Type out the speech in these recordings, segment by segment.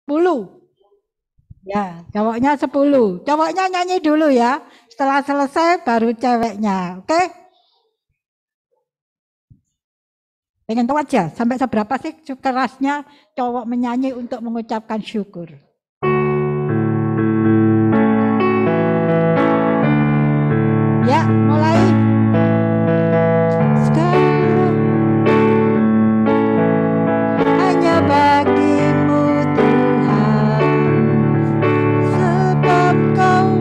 10. Ya, cowoknya 10. Cowoknya nyanyi dulu ya. Setelah selesai baru ceweknya. Oke? Pengen tahu aja sampai seberapa sih kerasnya cowok menyanyi untuk mengucapkan syukur. Ya, mulai. Sekarang hanya bagimu Tuhan, sebab kau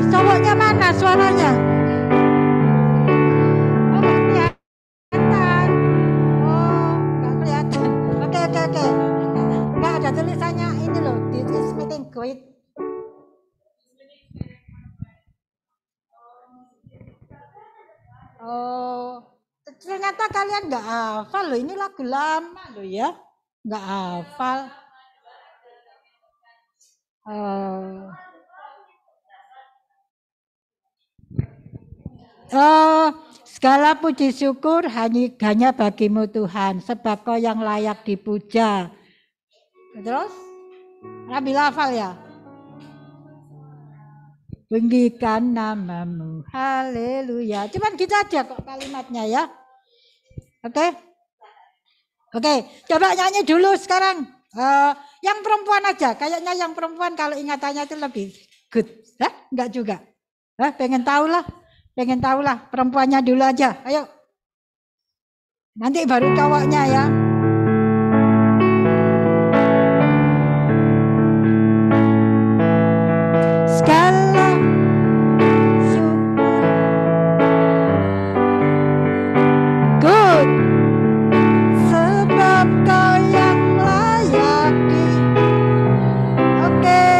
cowoknya mana suaranya? Oh, nggak kelihatan. Oh, nggak kelihatan. Oke. Nggak ada tulisannya ini loh. This is meeting great. Oh, ternyata kalian nggak hafal loh. Ini lagu lama loh ya. Nggak hafal. Segala puji syukur hanya bagimu Tuhan, sebab kau yang layak dipuja. Terus, Nabi hafal ya? Tinggikan namamu, haleluya. Cuman gitu aja kok kalimatnya ya. Oke? Coba nyanyi dulu sekarang. Yang perempuan aja, kayaknya yang perempuan kalau ingatannya itu lebih good. Enggak juga. Pengen tahu lah. Perempuannya dulu aja. Ayo. Nanti baru cowoknya ya. Segala syukur. Good. Sebab kau yang layak. Oke.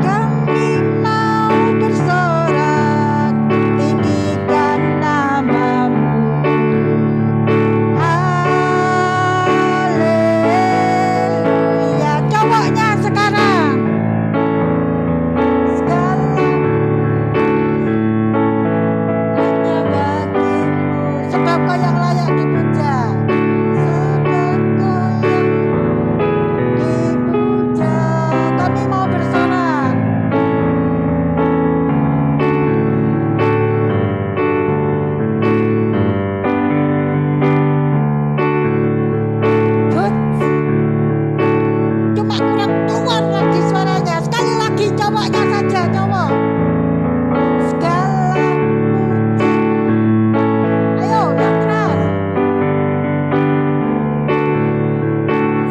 Kami mau bersorak, tinggikan namamu. Haleluya. Cowoknya sekarang. Segala hanya bagimu, sebab kau yang layak dipuja. Sebab kau yang dipuja. Kami mau bersorak. Good. Cuma kurang keluar lagi suaranya. Sekali lagi cowoknya saja, cowok. Segala puji. Ayo, yang keras.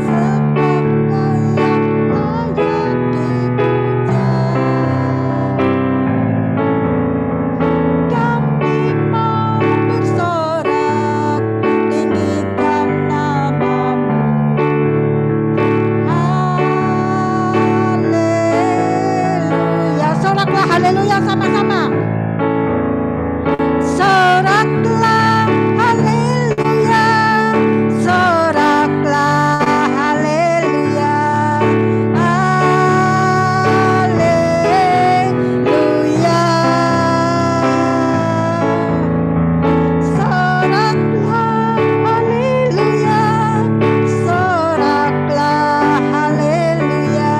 Sebab kau yang layak dipuja. Kami mau bersorak, tinggikan namamu. Haleluya. Soraklah haleluya sama-sama. Soraklah haleluya. Soraklah haleluya. Haleluya. Soraklah haleluya. Soraklah haleluya.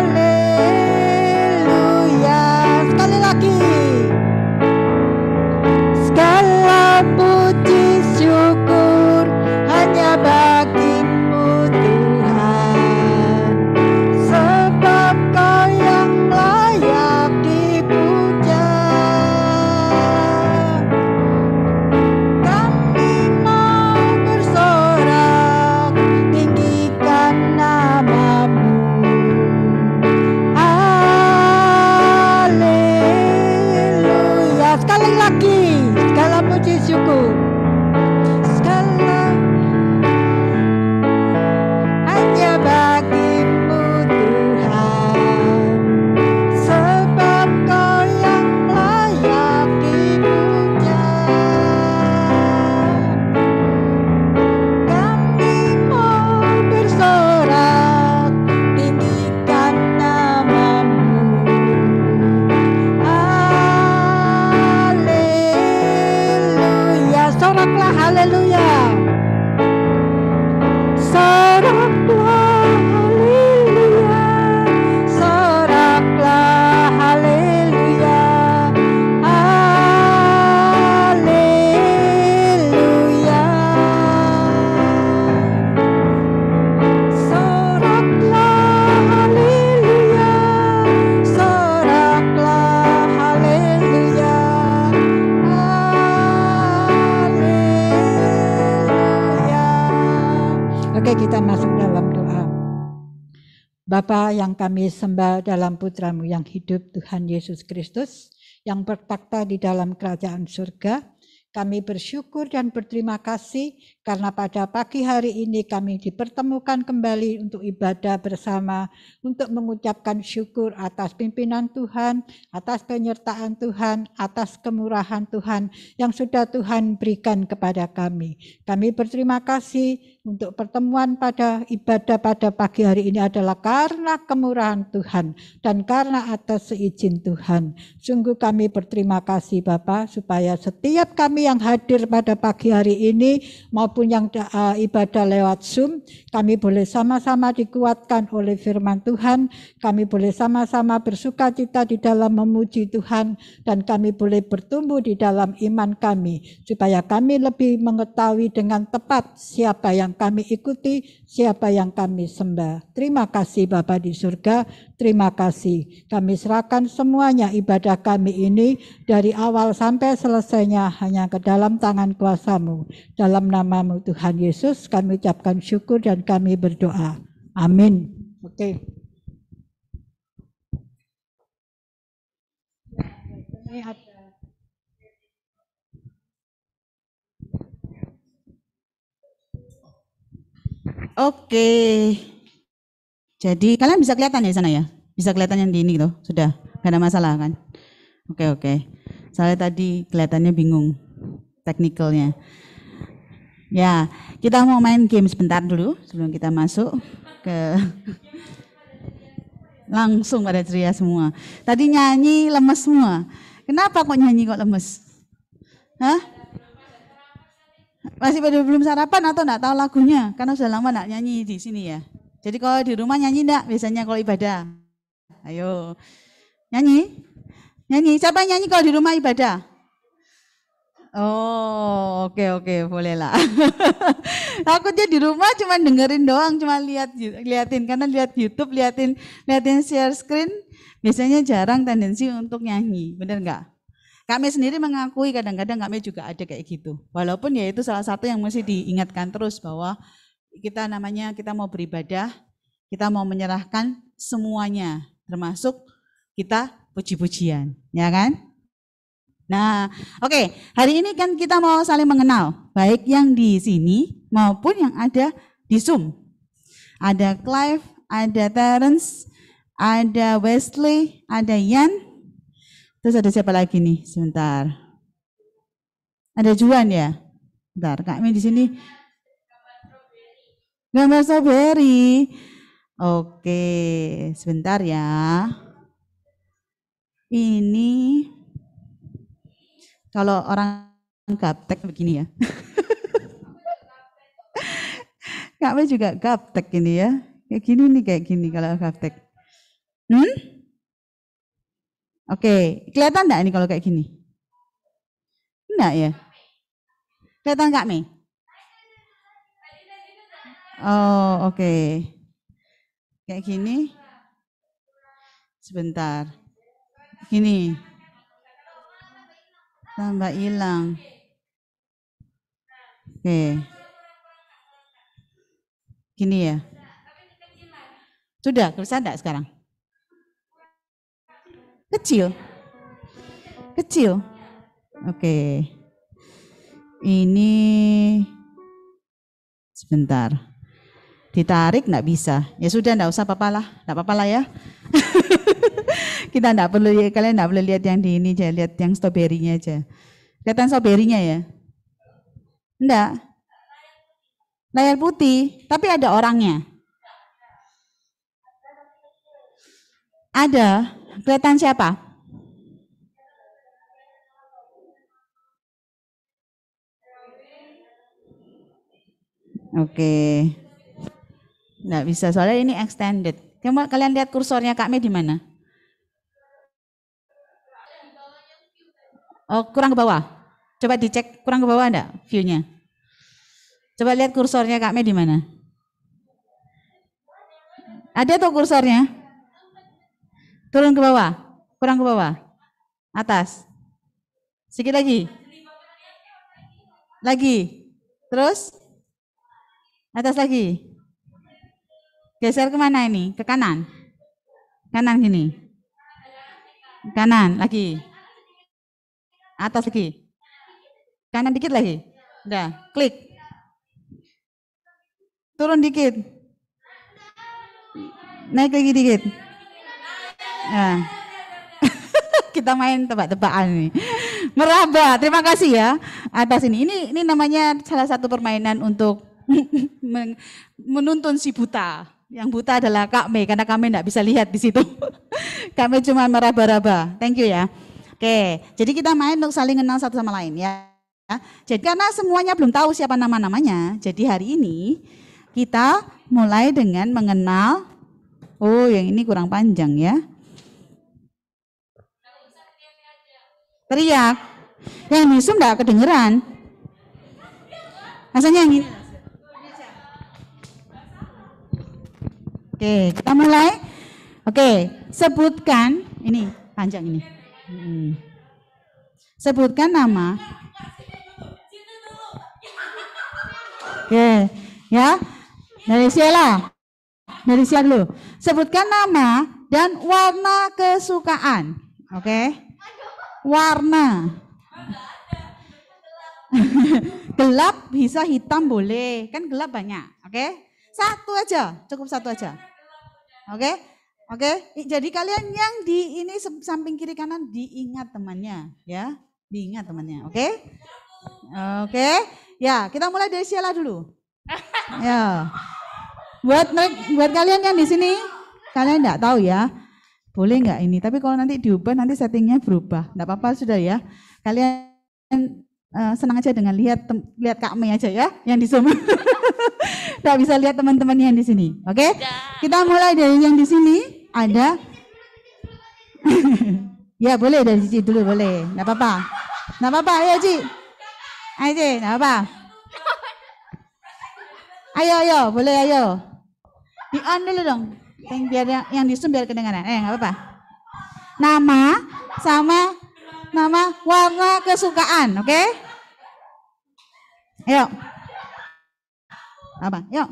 Haleluya. yang kami sembah dalam Putra-Mu yang hidup, Tuhan Yesus Kristus, yang bertakhta di dalam kerajaan surga. Kami bersyukur dan berterima kasih karena pada pagi hari ini kami dipertemukan kembali untuk ibadah bersama, untuk mengucapkan syukur atas pimpinan Tuhan, atas penyertaan Tuhan, atas kemurahan Tuhan yang sudah Tuhan berikan kepada kami. Kami berterima kasih untuk pertemuan pada ibadah pada pagi hari ini adalah karena kemurahan Tuhan dan karena atas seizin Tuhan. Sungguh kami berterima kasih Bapa, supaya setiap kami yang hadir pada pagi hari ini maupun yang ibadah lewat Zoom, kami boleh sama-sama dikuatkan oleh firman Tuhan, kami boleh sama-sama bersukacita di dalam memuji Tuhan, dan kami boleh bertumbuh di dalam iman kami, supaya kami lebih mengetahui dengan tepat siapa yang kami ikuti, siapa yang kami sembah. Terima kasih Bapa di surga, terima kasih. Kami serahkan semuanya ibadah kami ini dari awal sampai selesainya hanya ke dalam tangan kuasa-Mu. Dalam nama-Mu Tuhan Yesus kami ucapkan syukur dan kami berdoa. Amin. Oke. Ini ada. Oke. Jadi kalian bisa kelihatan ya di sana ya? Bisa kelihatan yang di ini gitu? Sudah, gak ada masalah kan? Oke. Saya tadi kelihatannya bingung teknikalnya. Ya, kita mau main game sebentar dulu sebelum kita masuk ke langsung pada ceria semua. Tadi nyanyi lemes semua. Kenapa kok nyanyi kok lemes? Hah? Masih pada belum sarapan atau enggak tahu lagunya? Karena sudah lama enggak nyanyi di sini ya. Jadi kalau di rumah nyanyi enggak biasanya kalau ibadah? Ayo. Nyanyi? Nyanyi. Siapa yang nyanyi kalau di rumah ibadah? Oh, oke, bolehlah. Takutnya di rumah cuma dengerin doang, cuma liatin karena lihat YouTube, liatin share screen, biasanya jarang tendensi untuk nyanyi, bener nggak? Kami sendiri mengakui kadang-kadang kami juga ada kayak gitu. Walaupun ya itu salah satu yang mesti diingatkan terus bahwa kita mau beribadah, kita mau menyerahkan semuanya, termasuk kita puji-pujian, ya kan? Nah, oke. Hari ini kan kita mau saling mengenal, baik yang di sini maupun yang ada di Zoom. Ada Clive, ada Terence, ada Wesley, ada Ian. Terus ada siapa lagi nih? Sebentar. Ada Juan ya? Bentar, kami di sini. Gambar strawberry. Oke, sebentar ya. Ini kalau orang gaptek begini ya. Kami juga gaptek ini ya. Kayak gini kalau gaptek. Oke, kelihatan enggak ini kalau kayak gini? Enggak ya? Kelihatan enggak, Mi? Oh, oke. Kayak gini. Sebentar. Gini. Tambah hilang. Oke. Gini ya. Sudah, bisa enggak sekarang? Kecil. Oke. Ini sebentar. Ditarik enggak bisa. Ya sudah, enggak usah apa-apa lah ya. Kita enggak perlu, kalian enggak perlu lihat yang di ini aja, lihat yang strawberry-nya aja. Kelihatan strawberry-nya ya? Enggak. Layar putih, tapi ada orangnya. Ada. Kelihatan siapa? Oke. Nggak bisa, soalnya ini extended. Kalian lihat kursornya Kak Mei di mana? Oh, kurang ke bawah. Coba dicek kurang ke bawah enggak view-nya? Coba lihat kursornya Kak Mei di mana? Ada tuh kursornya? Turun ke bawah. Kurang ke bawah. Atas. Sedikit lagi. Lagi. Terus? Atas lagi. Geser kemana ini? Ke kanan? Kanan gini. Kanan lagi. Atas lagi. Kanan dikit lagi. Udah, klik. Turun dikit. Naik lagi dikit. Nah. Kita main tebak-tebakan nih. Meraba, terima kasih ya atas ini. Ini namanya salah satu permainan untuk menuntun si buta. Yang buta adalah Kak Mei karena kami enggak bisa lihat di situ. Kami cuma meraba-raba. Thank you ya. Oke, jadi kita main untuk saling kenal satu sama lain ya. Jadi karena semuanya belum tahu siapa nama-namanya, jadi hari ini kita mulai dengan mengenal. Oh, yang ini kurang panjang ya. Teriak. Yang di Zoom enggak kedengeran. Rasanya yang ini. Oke, kita mulai. Oke, sebutkan ini panjang ini. Sebutkan nama. Oke, ya. Dari Sheila. Dari Sheila dulu. Sebutkan nama dan warna kesukaan. Oke. Warna. Gelap bisa hitam boleh, kan gelap banyak. Oke, satu aja, cukup satu aja. Oke. Jadi kalian yang di ini samping kiri kanan diingat temannya, ya, diingat temannya. Oke. Ya, kita mulai dari Sheila dulu. Ya, buat kalian yang di sini, kalian enggak tahu ya. Boleh nggak ini? Tapi kalau nanti diubah nanti settingnya berubah. Nggak apa-apa sudah ya. Kalian senang aja dengan lihat Kak Mei aja ya, yang di Zoom. Nggak bisa lihat teman-teman yang di sini. Oke? Kita mulai dari yang di sini. Ada. Ya boleh dari Cici dulu boleh. Nggak apa-apa. Nggak apa-apa. Ayo Ci. Ayo Ci. Nggak apa. Ayo. Boleh ayo. Di on dulu dong. Biar yang di Zoom biar kedengaran. Nggak apa-apa. Nama sama nama warna kesukaan, oke? Ayo. Apa? Yuk.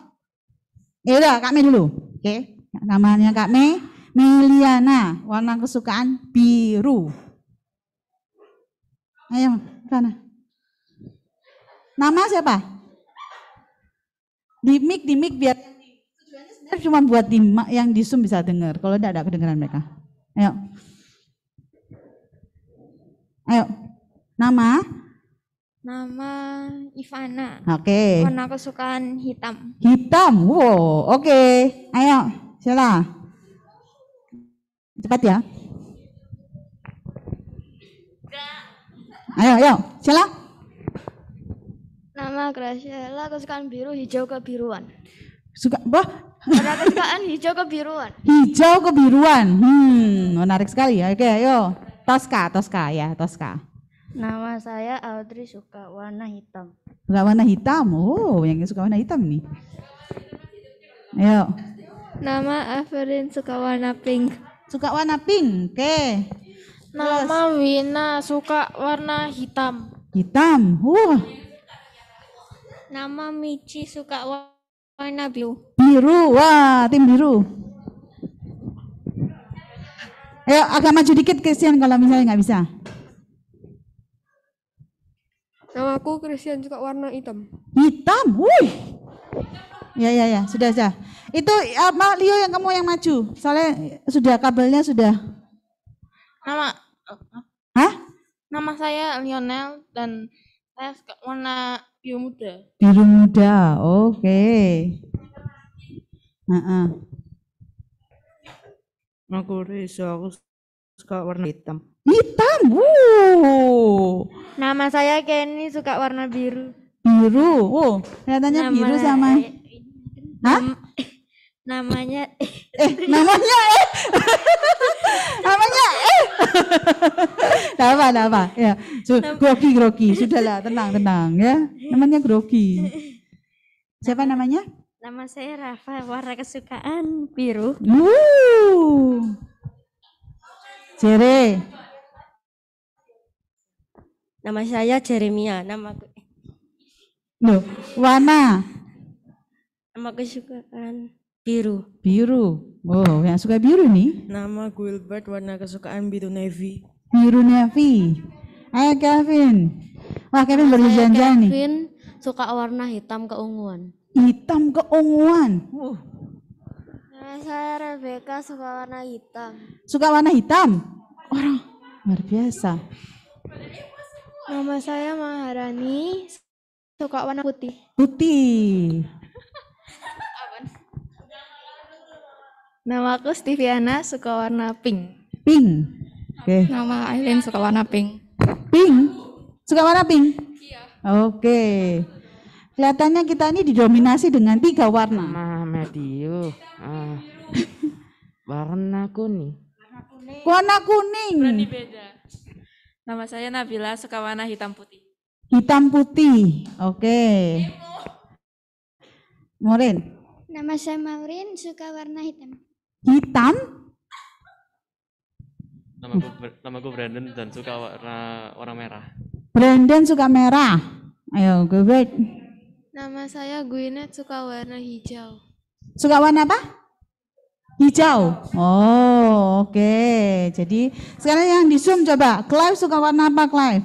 Ya udah, Kak Mei dulu. Oke. Namanya Kak Mei, Meliana, warna kesukaan biru. Ayo, sana. Nama siapa? Di mic biar cuma buat yang di Zoom bisa dengar. Kalau tidak ada kedengaran mereka. Ayo. Nama Ivana. Oke. Warna kesukaan hitam. Hitam. Wow, oke. Ayo, Sheila. Cepat ya. Ayo, Sheila. Nama Graciela kesukaan biru, hijau kebiruan. Warna kesukaan hijau kebiruan. Hijau kebiruan. Menarik sekali ya. Oke, ayo. Tosca ya, Tosca. Nama saya Audrey, suka warna hitam. Suka warna hitam. Oh, yang suka warna hitam nih. Ayo. Nama Averin, suka warna pink. Suka warna pink. Oke. Nama Wina, suka warna hitam. Hitam. Nama Michi, suka warna biru. Biru. Wah, tim biru. Ayo agak maju dikit Christian kalau misalnya nggak bisa. Nama aku Christian, suka warna hitam. Hitam. Wuih. Ya. Sudah. Itu Leo yang kamu yang maju. Soalnya sudah kabelnya sudah. Nama saya Lionel dan saya suka warna biru muda. Biru muda. Oke. Aku Reza, aku suka warna hitam. Hitam. Nama saya Kenny, suka warna biru. Biru. Kelihatannya biru sama. Namanya Namanya apa? Ya. Grogi. Sudahlah, tenang ya. Namanya Grogi. Siapa namanya? Nama saya Rafa, warna kesukaan biru. Jere. Nama saya Jeremia. Warna. Nama kesukaan Biru. Biru. Oh, yang suka biru nih. Nama Gilbert, warna kesukaan biru navy. Biru navy. Ayo Kelvin. Wah, Kelvin baru Saya janjian nih. Kevin suka warna hitam keunguan. Hitam keunguan. Nama saya Rebecca suka warna hitam. Suka warna hitam. Orang luar biasa. Nama saya Maharani, suka warna putih. Putih. Nama aku Stiviana, suka warna pink. Pink. Oke. Nama Aileen suka warna pink. Pink. Suka warna pink? Iya. Oke. Kelihatannya kita ini didominasi dengan 3 warna. Nama Matthew. Warna kuning. Warna kuning. Berani beda. Nama saya Nabila, suka warna hitam putih. Hitam putih. Oke. Maureen. Nama saya Maureen, suka warna hitam. Hitam. Namaku Brandon dan suka warna merah. Brandon suka merah. Ayo, Gilbert. Nama saya Gwyneth, suka warna hijau. Suka warna apa? Hijau. Oh, oke. Jadi sekarang yang di Zoom coba. Clive suka warna apa, Clive?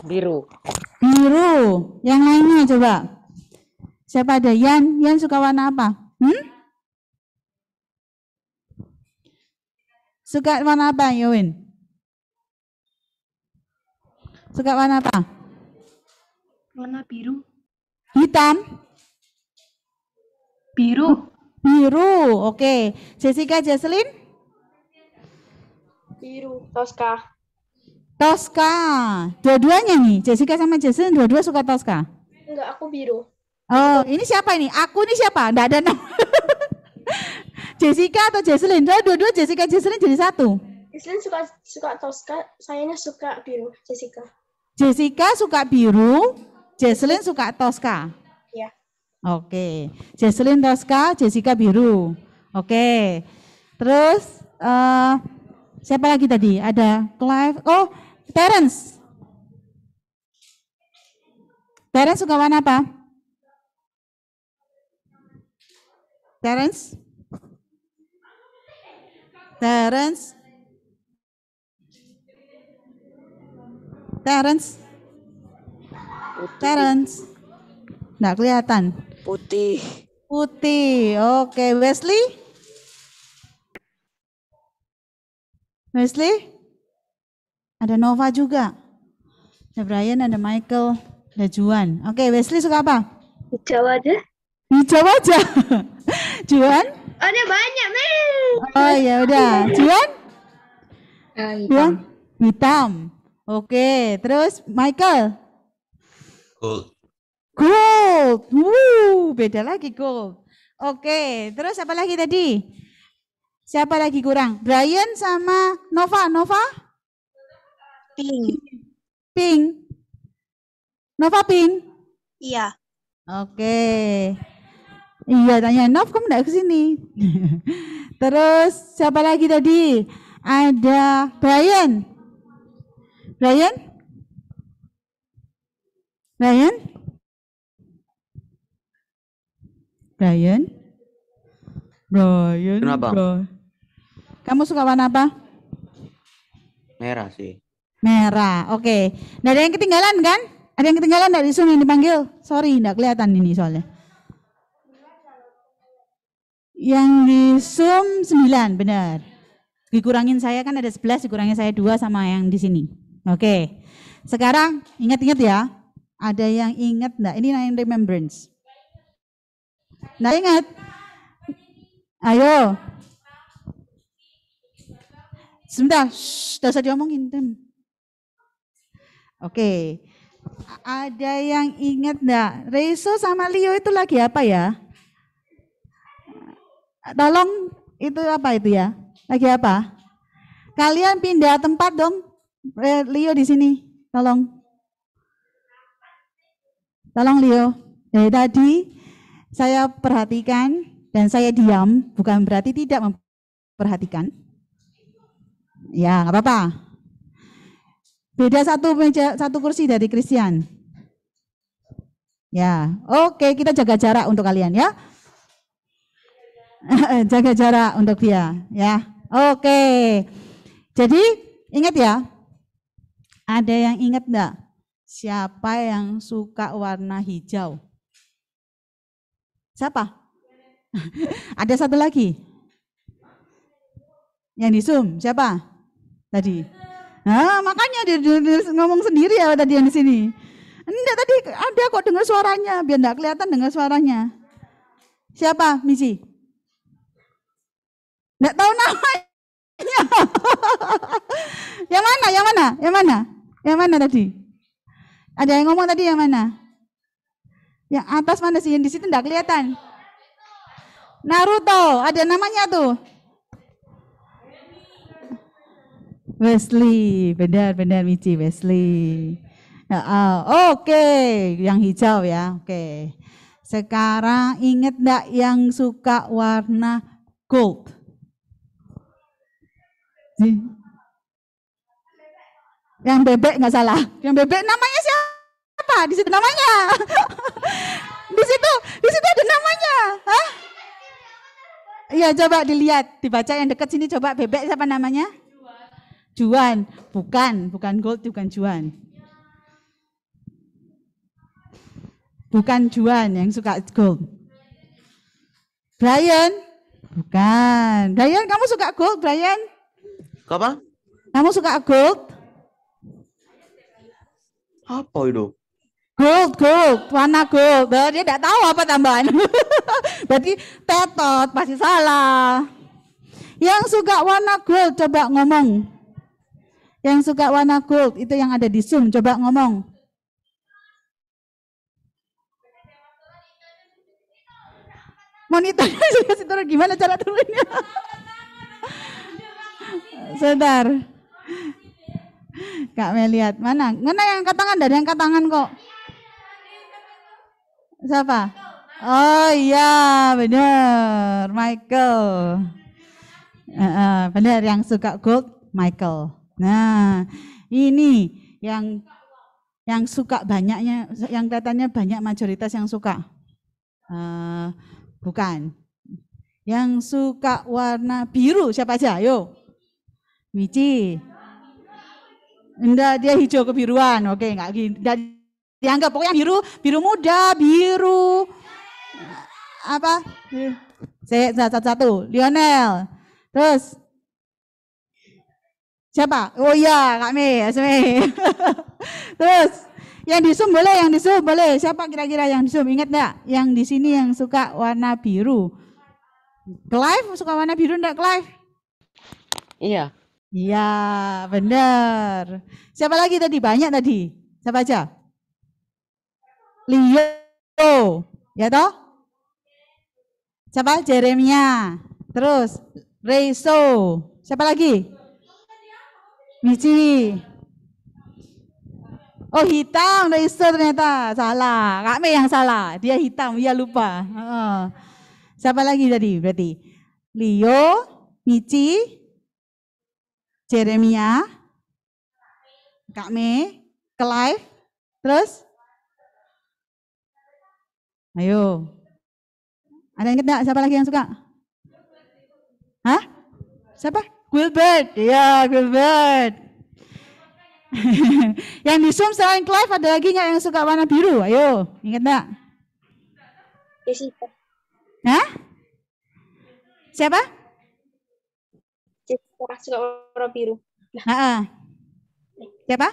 Biru. Biru. Yang lainnya coba. Siapa ada? Yan suka warna apa? Suka warna apa, Yowin? Suka warna apa? Warna biru. Hitam? Biru. Biru. Oke. Jessica, Jesselyn? Biru. Tosca. Tosca. Dua-duanya nih. Jessica sama Jesselyn dua-dua suka Tosca. Enggak, aku biru. Oh, ini siapa ini? Aku ini siapa? Enggak ada nama. Jessica atau Jesselyn? Dua-dua Jessica Jesselyn jadi satu. Jesselyn suka Tosca, sayanya suka biru. Jessica. Jessica suka biru, Jesselyn suka Tosca. Ya. Oke. Jesselyn Tosca, Jessica biru. Oke. Terus siapa lagi tadi? Ada Clive. Oh, Terence. Terence suka warna apa? Terence? Terence? Terence? Terence? Nggak kelihatan. Putih. Putih. Oke, Wesley? Wesley? Ada Nova juga. Ada Brian, ada Michael, ada Juan. Oke, Wesley suka apa? Hijau aja. Hijau aja. Juan? Ada banyak, Mel. Oh ya udah. Juan? Hitam. Juan? Hitam. Oke, terus Michael? Gold. Gold. Beda lagi gold. Oke, terus apa lagi tadi? Siapa lagi kurang? Brian sama Nova. Nova? Pink. Pink. Nova pink? Iya. Oke. Iya, tanya Nov, kamu enggak ke sini. Terus siapa lagi tadi? Ada Brian. Brian? Brian? Brian? Brian? Kenapa? Kamu suka warna apa? Merah sih. Merah. Oke. Nggak ada yang ketinggalan kan? Ada yang ketinggalan dari Zoom yang dipanggil? Sorry, enggak kelihatan ini soalnya. Yang di Zoom 9, benar. Dikurangin saya kan ada 11, dikurangin saya 2 sama yang di sini. Oke. Sekarang ingat-ingat ya. Ada yang ingat enggak? Ini yang remembrance. Nggak ingat? Ayo. Sebentar, tidak usah diomongin. Oke. Ada yang ingat enggak? Reso sama Leo itu lagi apa ya? Tolong, itu apa itu ya? Lagi apa? Kalian pindah tempat dong. Leo di sini. Tolong. Tolong Leo. Dari tadi saya perhatikan dan saya diam, bukan berarti tidak memperhatikan. Ya, nggak apa-apa. Beda satu meja, satu kursi dari Christian. Ya, oke, kita jaga jarak untuk kalian ya. Jaga jarak untuk dia, ya. Oke. Jadi ingat ya. Ada yang ingat enggak? Siapa yang suka warna hijau? Siapa? Ada satu lagi. Yang di Zoom, siapa? Tadi. Nah, makanya dia ngomong sendiri ya tadi yang di sini. Enggak, tadi ada kok dengar suaranya, biar enggak kelihatan dengar suaranya. Siapa, Misi? Enggak tahu namanya. Yang mana? Yang mana? Yang mana? Yang mana tadi? Ada yang ngomong tadi yang mana? Yang atas mana sih? Yang di situ enggak kelihatan. Naruto, ada namanya tuh. Wesley, benar-benar Michi, Wesley. Oke, yang hijau ya. Oke. Sekarang ingat enggak yang suka warna gold? Yang bebek nggak salah. Yang bebek namanya siapa? Di situ namanya. Di situ ada namanya. Hah? Iya, coba dilihat, dibaca yang dekat sini, coba bebek siapa namanya? Juan. Bukan gold, bukan Juan. Bukan Juan yang suka gold. Brian? Bukan. Brian, kamu suka gold, Brian? Apa? Kamu suka gold? Apa itu? Gold, warna gold. Dia tidak tahu apa tambahan. Berarti tetot, pasti salah. Yang suka warna gold, coba ngomong. Yang suka warna gold, itu yang ada di Zoom, coba ngomong. Monitornya sudah turun, gimana cara turunnya? Sebentar. Kak Melihat, mana yang angkat tangan? Dari yang angkat tangan kok. Siapa? Oh iya, benar, Michael. Benar, yang suka gold, Michael. Nah, ini yang suka banyaknya, yang kelihatannya banyak mayoritas yang suka. Bukan. Yang suka warna biru siapa aja? Ayo. Michi. Enggak, dia hijau kebiruan. Oke, enggak dianggap. Pokoknya biru muda, biru apa? Satu. Lionel. Terus siapa? Oh iya, Kak Mei. Terus yang di Zoom boleh, Siapa kira-kira yang di Zoom? Ingat enggak? Yang di sini yang suka warna biru. Clive suka warna biru enggak, Clive? Iya. Iya, benar. Siapa lagi tadi? Banyak tadi. Siapa aja? Leo. Ya toh? Siapa? Jeremia. Terus Reiso. Siapa lagi? Michi. Oh, hitam Reiso ternyata. Salah. Kak Mei yang salah. Dia hitam, dia lupa. Siapa lagi tadi? Berarti Leo, Michi, Jeremia, Kak Mei, Clive, terus? Ayo. Ada yang ingat enggak? Siapa lagi yang suka? Hah? Siapa? Wilbert. Iya, Wilbert. Yang di Zoom selain Clive ada lagi nggak yang suka warna biru? Ayo, ingat enggak? Jessica. Hah? Siapa? Jessica suka warna biru. Siapa?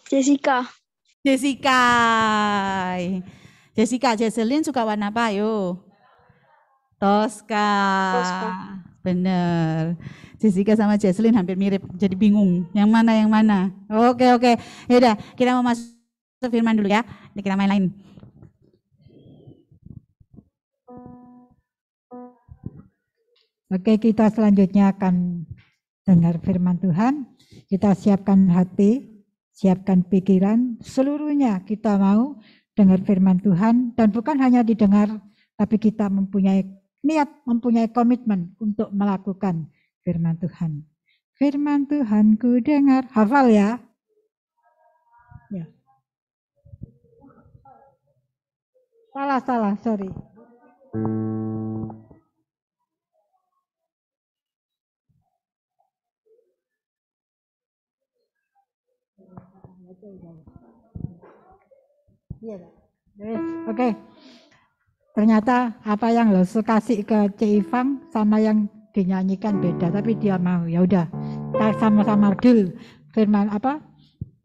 Jessica. Jesselyn suka warna apa? Ayo. Tosca. Bener. Jessica sama Jesselyn hampir mirip, jadi bingung. Yang mana? Oke. Yaudah, kita mau masuk firman dulu ya. Kita main lain. Oke, kita selanjutnya akan dengar firman Tuhan. Kita siapkan hati, siapkan pikiran, seluruhnya kita mau dengar firman Tuhan. Dan bukan hanya didengar, tapi kita mempunyai niat, mempunyai komitmen untuk melakukan firman Tuhan. Firman Tuhan ku dengar, hafal ya. Salah, sorry. Iya, oke. Ternyata apa yang lo kasih ke Cik Ivang sama yang dinyanyikan beda, tapi dia mau. Ya udah, kita sama-sama deal. Firman apa?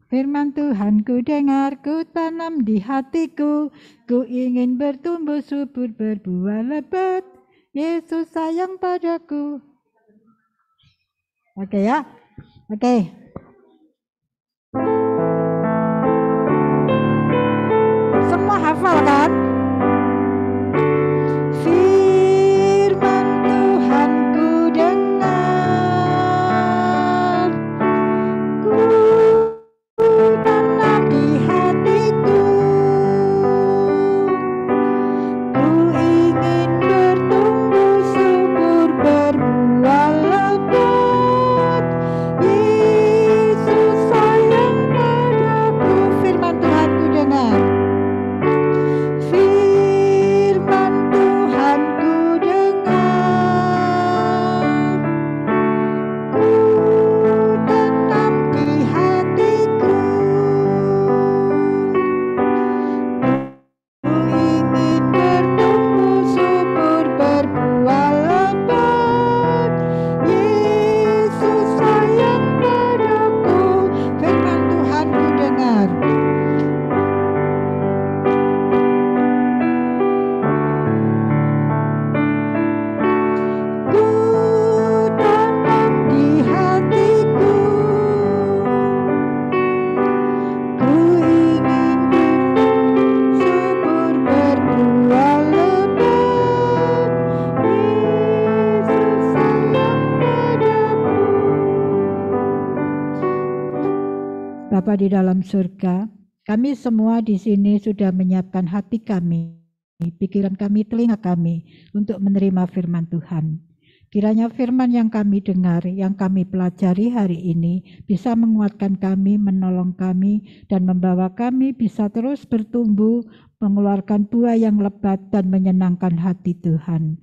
Firman Tuhan ku dengar, ku tanam di hatiku, ku ingin bertumbuh subur berbuah lebat. Yesus sayang padaku. Oke ya, oke. Semua hafal kan? Firman Tuhan ku dengar, ku tanam di hatiku, ku ingin bertumbuh subur berbuah lebat. Yesus sayang padaku. Firman Tuhan ku dengar. Firman Tuhan ku dengar, ku tanam di hatiku, ku ingin bertumbuh subur berbuah lebat. Yesus sayang padaku. Firman Tuhan ku dengar. Ku tanam di hatiku, ku ingin subur berbuah lebat. Yesus sayang padaku. Bapa di dalam surga, kami semua di sini sudah menyiapkan hati kami, pikiran kami, telinga kami untuk menerima firman Tuhan. Kiranya firman yang kami dengar, yang kami pelajari hari ini bisa menguatkan kami, menolong kami, dan membawa kami bisa terus bertumbuh, mengeluarkan buah yang lebat dan menyenangkan hati Tuhan.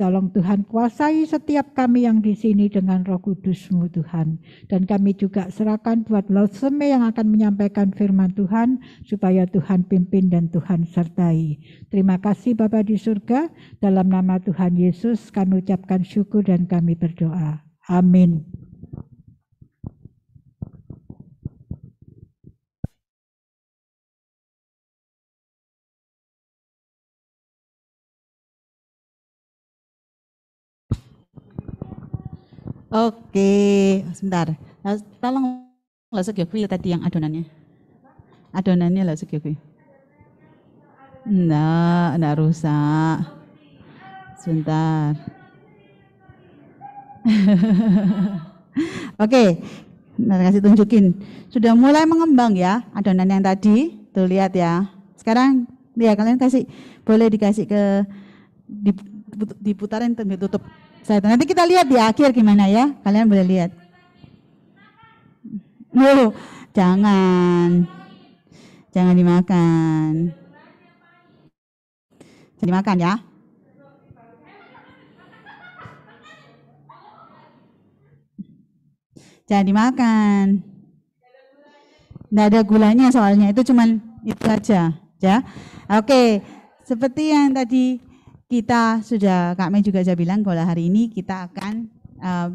Tolong Tuhan kuasai setiap kami yang di sini dengan Roh Kudus-Mu Tuhan. Dan kami juga serahkan buat Loseme yang akan menyampaikan firman Tuhan, supaya Tuhan pimpin dan Tuhan sertai. Terima kasih Bapa di surga, dalam nama Tuhan Yesus kami ucapkan syukur dan kami berdoa. Amin. Oke, sebentar. Tolong lasuk ya tadi yang adonannya. Adonannya lasuk ya. Enggak rusak. Sebentar. Oke, kasih tunjukin. Sudah mulai mengembang ya adonan yang tadi. Tuh lihat ya. Sekarang ya kalian boleh dikasih ke diputarin ditutup. Nanti kita lihat di akhir gimana ya. Kalian boleh lihat. Loh, jangan dimakan. Jangan dimakan ya. Jangan dimakan. Nggak ada gulanya soalnya, itu cuman itu aja ya. Oke, seperti yang tadi kita sudah, Kak Mei juga sudah bilang kalau hari ini kita akan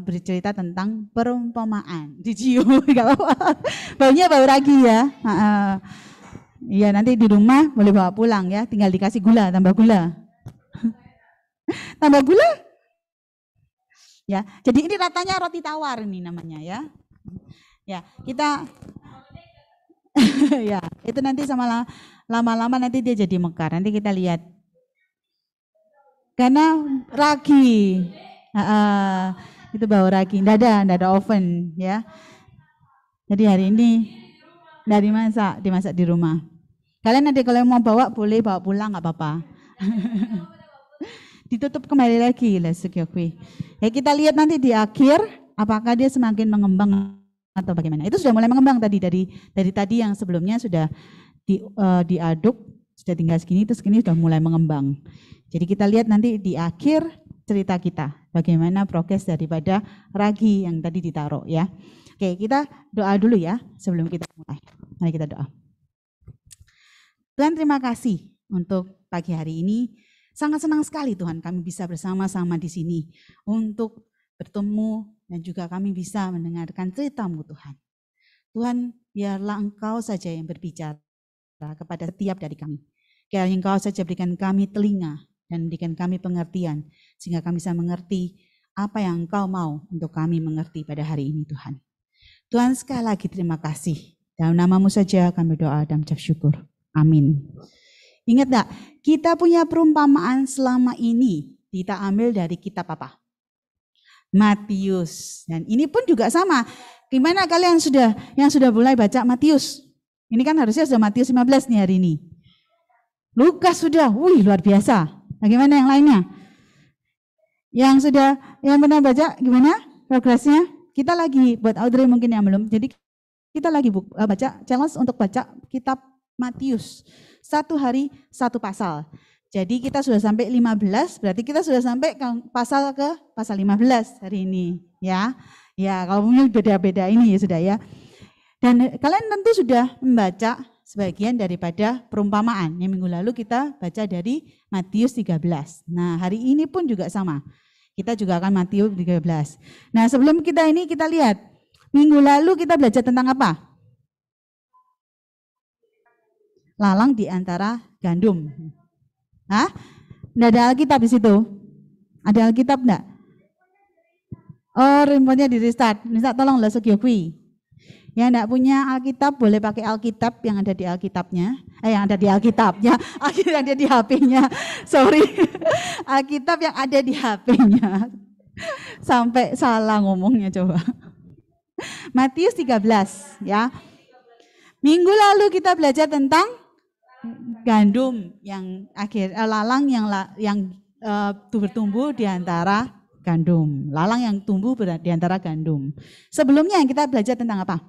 bercerita tentang perumpamaan. Dicium, nggak apa-apa. Baunya bau ragi ya. Iya, nanti di rumah boleh bawa pulang ya, tinggal dikasih gula, tambah gula. Tambah gula. Ya, jadi ini ratanya roti tawar ini namanya ya. Ya, kita ya, itu nanti sama lama-lama nanti dia jadi mekar. Nanti kita lihat. Karena ragi, itu bau ragi, tidak ada oven ya. Jadi hari ini dari dimasak di rumah. Kalian nanti kalau mau bawa boleh bawa pulang, nggak apa-apa. Ditutup kembali lagi lah sekiokwi. Ya kita lihat nanti di akhir apakah dia semakin mengembang atau bagaimana. Itu sudah mulai mengembang tadi dari tadi yang sebelumnya sudah diaduk, sudah tinggal segini, terus segini sudah mulai mengembang. Jadi kita lihat nanti di akhir cerita kita. Bagaimana progres daripada ragi yang tadi ditaruh ya. Oke, kita doa dulu ya sebelum kita mulai. Mari kita doa. Tuhan, terima kasih untuk pagi hari ini. Sangat senang sekali Tuhan kami bisa bersama-sama di sini untuk bertemu dan juga kami bisa mendengarkan cerita-Mu Tuhan. Tuhan, biarlah Engkau saja yang berbicara kepada setiap dari kami. Kiranya Engkau saja berikan kami telinga dan berikan kami pengertian sehingga kami bisa mengerti apa yang Engkau mau untuk kami mengerti pada hari ini Tuhan. Tuhan, sekali lagi terima kasih. Dalam nama-Mu saja kami berdoa dan mengucap syukur. Amin. Ingat tak, kita punya perumpamaan selama ini kita ambil dari kitab apa? Matius. Dan ini pun juga sama. Gimana kalian yang sudah mulai baca Matius? Ini kan harusnya sudah Matius 15 nih hari ini. Lukas sudah, wih luar biasa. Bagaimana yang lainnya? Yang pernah baca gimana progresnya? Kita lagi buat Audrey mungkin yang belum. Jadi kita lagi baca challenge untuk baca kitab Matius. 1 hari 1 pasal. Jadi kita sudah sampai 15, berarti kita sudah sampai ke pasal 15 hari ini ya. Ya, kalau punya beda-beda ini ya sudah ya. Dan kalian tentu sudah membaca sebagian daripada perumpamaan. Yang minggu lalu kita baca dari Matius 13. Nah, hari ini pun juga sama. Kita juga akan Matius 13. Nah, sebelum kita lihat minggu lalu kita belajar tentang apa? Lalang di antara gandum. Hah? Nggak ada Alkitab di situ? Ada Alkitab enggak? Oh, remote-nya di restart. Minta tolong lah Sugyokwi. Yang enggak punya Alkitab boleh pakai Alkitab yang ada di Alkitabnya. Yang ada di Alkitabnya, yang ada di HP-nya. Sorry. Alkitab yang ada di HP-nya. Sampai salah ngomongnya coba. Matius 13 ya. Minggu lalu kita belajar tentang gandum yang lalang yang bertumbuh di antara gandum. Lalang yang tumbuh di antara gandum. Sebelumnya yang kita belajar tentang apa?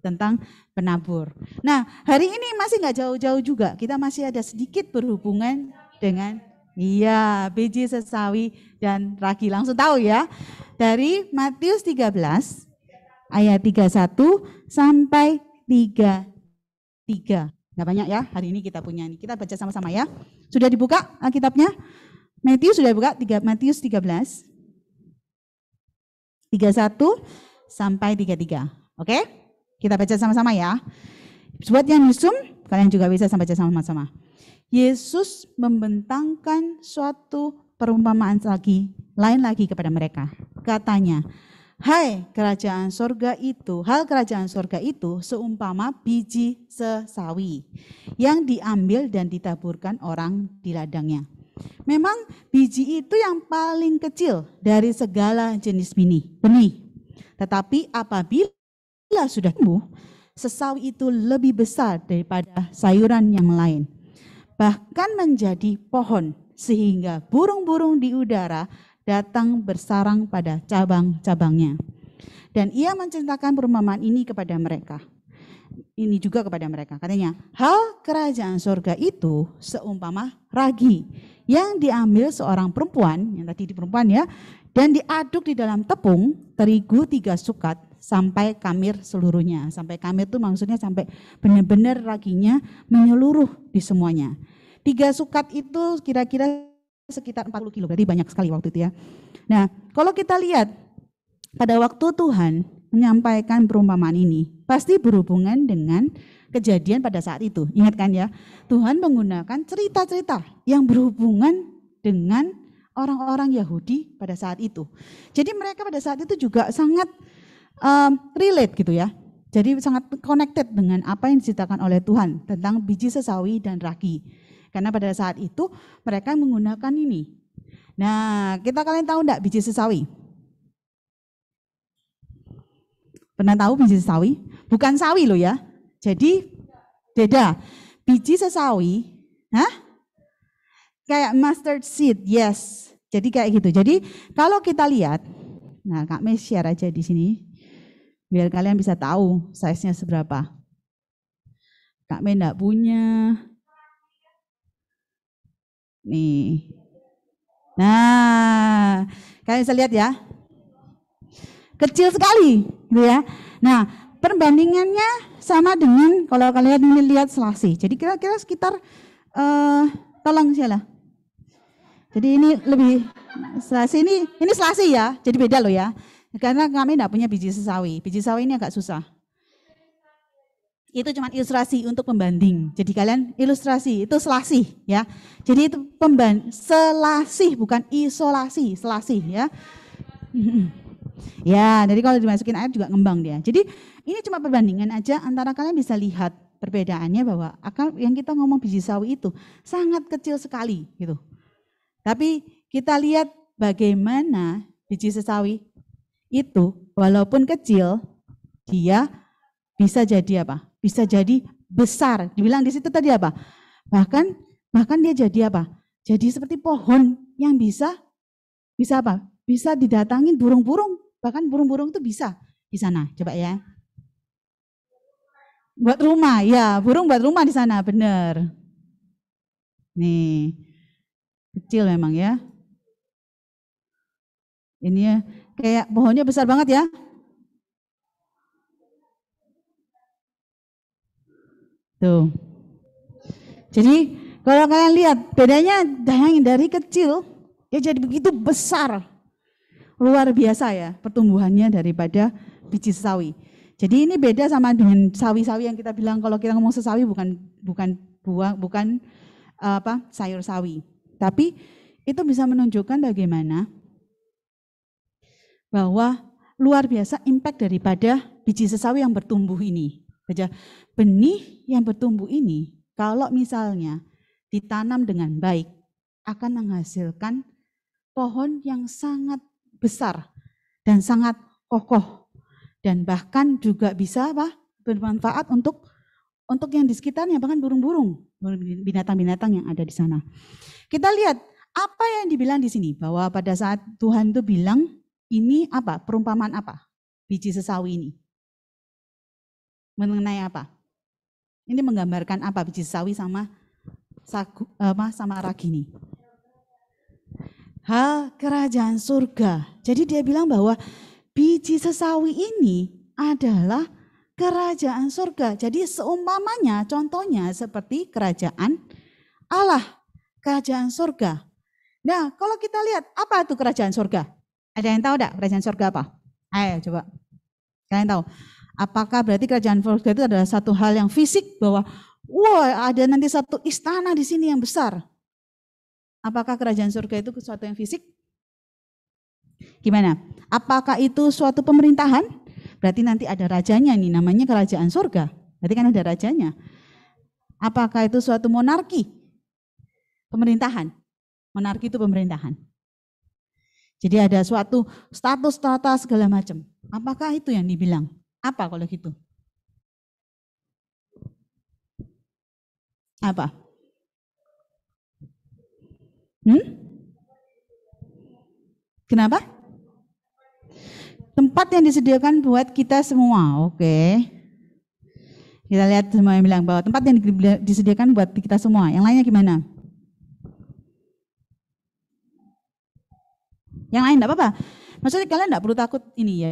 Tentang penabur. Nah, hari ini masih nggak jauh-jauh juga. Kita masih ada sedikit berhubungan dengan biji sesawi dan ragi. Langsung tahu ya. Dari Matius 13 ayat 31 sampai 33. Nggak banyak ya, hari ini kita punya ini. Kita baca sama-sama ya. Sudah dibuka Alkitabnya? Matius sudah dibuka, Matius 13. 31 sampai 33. Oke? Kita baca sama-sama ya. Buat yang Zoom, kalian juga bisa baca sama-sama. Yesus membentangkan suatu perumpamaan lain lagi kepada mereka. Katanya, hal kerajaan sorga itu seumpama biji sesawi yang diambil dan ditaburkan orang di ladangnya. Memang biji itu yang paling kecil dari segala jenis benih. Tetapi apabila sudah tumbuh, sesawi itu lebih besar daripada sayuran yang lain. Bahkan menjadi pohon sehingga burung-burung di udara datang bersarang pada cabang-cabangnya. Dan ia menceritakan perumpamaan ini kepada mereka. Ini juga kepada mereka. Katanya, hal kerajaan surga itu seumpama ragi yang diambil seorang perempuan, yang tadi di perempuan ya, dan diaduk di dalam tepung terigu 3 sukat sampai kamir seluruhnya. Sampai kamir itu maksudnya sampai benar-benar raginya menyeluruh di semuanya. 3 sukat itu kira-kira sekitar 40 kilo, berarti banyak sekali waktu itu ya. Nah, kalau kita lihat pada waktu Tuhan menyampaikan perumpamaan ini, pasti berhubungan dengan kejadian pada saat itu. Ingat kan ya, Tuhan menggunakan cerita-cerita yang berhubungan dengan orang-orang Yahudi pada saat itu. Jadi mereka pada saat itu juga sangat relate gitu ya. Jadi sangat connected dengan apa yang diceritakan oleh Tuhan tentang biji sesawi dan ragi. Karena pada saat itu mereka menggunakan ini. Nah, kalian tahu enggak biji sesawi? Pernah tahu biji sesawi? Bukan sawi loh ya. Jadi beda. Biji sesawi, kayak mustard seed, yes. Jadi kayak gitu. Jadi kalau kita lihat, nah Kak Mei share aja di sini, biar kalian bisa tahu size-nya seberapa. Kak Mei enggak punya. Nih. Nah, kalian bisa lihat ya. Kecil sekali, gitu ya. Nah, perbandingannya sama dengan kalau kalian ini lihat Selasi. Jadi kira-kira sekitar tolong siapa? Jadi ini lebih Selasi ini Selasi ya. Jadi beda loh ya. Karena kami enggak punya biji sesawi. Biji sawi ini agak susah. Itu cuma ilustrasi untuk pembanding. Jadi kalian ilustrasi itu Selasi ya. Jadi itu Selasi bukan isolasi, Selasi ya. Ya, jadi kalau dimasukin air juga ngembang dia. Jadi ini cuma perbandingan aja antara kalian bisa lihat perbedaannya bahwa akal yang kita ngomong biji sawi itu sangat kecil sekali gitu. Tapi kita lihat bagaimana biji sesawi itu walaupun kecil dia bisa jadi apa? Bisa jadi besar. Dibilang di situ tadi apa? Bahkan dia jadi apa? Jadi seperti pohon yang bisa apa? Bisa didatangin burung-burung. Bahkan burung-burung itu bisa di sana. Coba ya. Buat rumah, ya, burung buat rumah di sana, benar. Nih. Kecil memang ya. Ini ya, kayak pohonnya besar banget ya. Tuh. Jadi kalau kalian lihat bedanya dari kecil ya jadi begitu besar. Luar biasa ya pertumbuhannya daripada biji sawi. Jadi ini beda sama dengan sawi-sawi yang kita bilang kalau kita ngomong sesawi bukan sayur sawi. Tapi itu bisa menunjukkan bagaimana bahwa luar biasa impact daripada biji sesawi yang bertumbuh ini. Benih yang bertumbuh ini kalau misalnya ditanam dengan baik akan menghasilkan pohon yang sangat besar dan sangat kokoh dan bahkan juga bisa bermanfaat untuk yang di sekitarnya, bahkan burung-burung, binatang-binatang yang ada di sana. Kita lihat apa yang dibilang di sini bahwa pada saat Tuhan itu bilang ini apa? Perumpamaan apa? Biji sesawi ini. Mengenai apa? Ini menggambarkan apa biji sesawi sama ragini? Hal kerajaan surga. Jadi dia bilang bahwa biji sesawi ini adalah kerajaan surga. Jadi seumpamanya contohnya seperti kerajaan Allah, kerajaan surga. Nah kalau kita lihat apa itu kerajaan surga? Ada yang tahu enggak kerajaan surga apa? Ayo coba. Kalian tahu? Apakah berarti kerajaan surga itu adalah satu hal yang fisik bahwa wah ada nanti satu istana di sini yang besar? Apakah kerajaan surga itu sesuatu yang fisik? Gimana? Apakah itu suatu pemerintahan? Berarti nanti ada rajanya nih, namanya kerajaan surga. Berarti kan ada rajanya. Apakah itu suatu monarki? Pemerintahan. Monarki itu pemerintahan. Jadi ada suatu status tata segala macam. Apakah itu yang dibilang? Apa kalau gitu? Apa? Kenapa? Tempat yang disediakan buat kita semua, oke. Kita lihat semua yang bilang bahwa tempat yang disediakan buat kita semua. Yang lainnya gimana? Yang lain enggak apa-apa. Maksudnya kalian enggak perlu takut ini ya.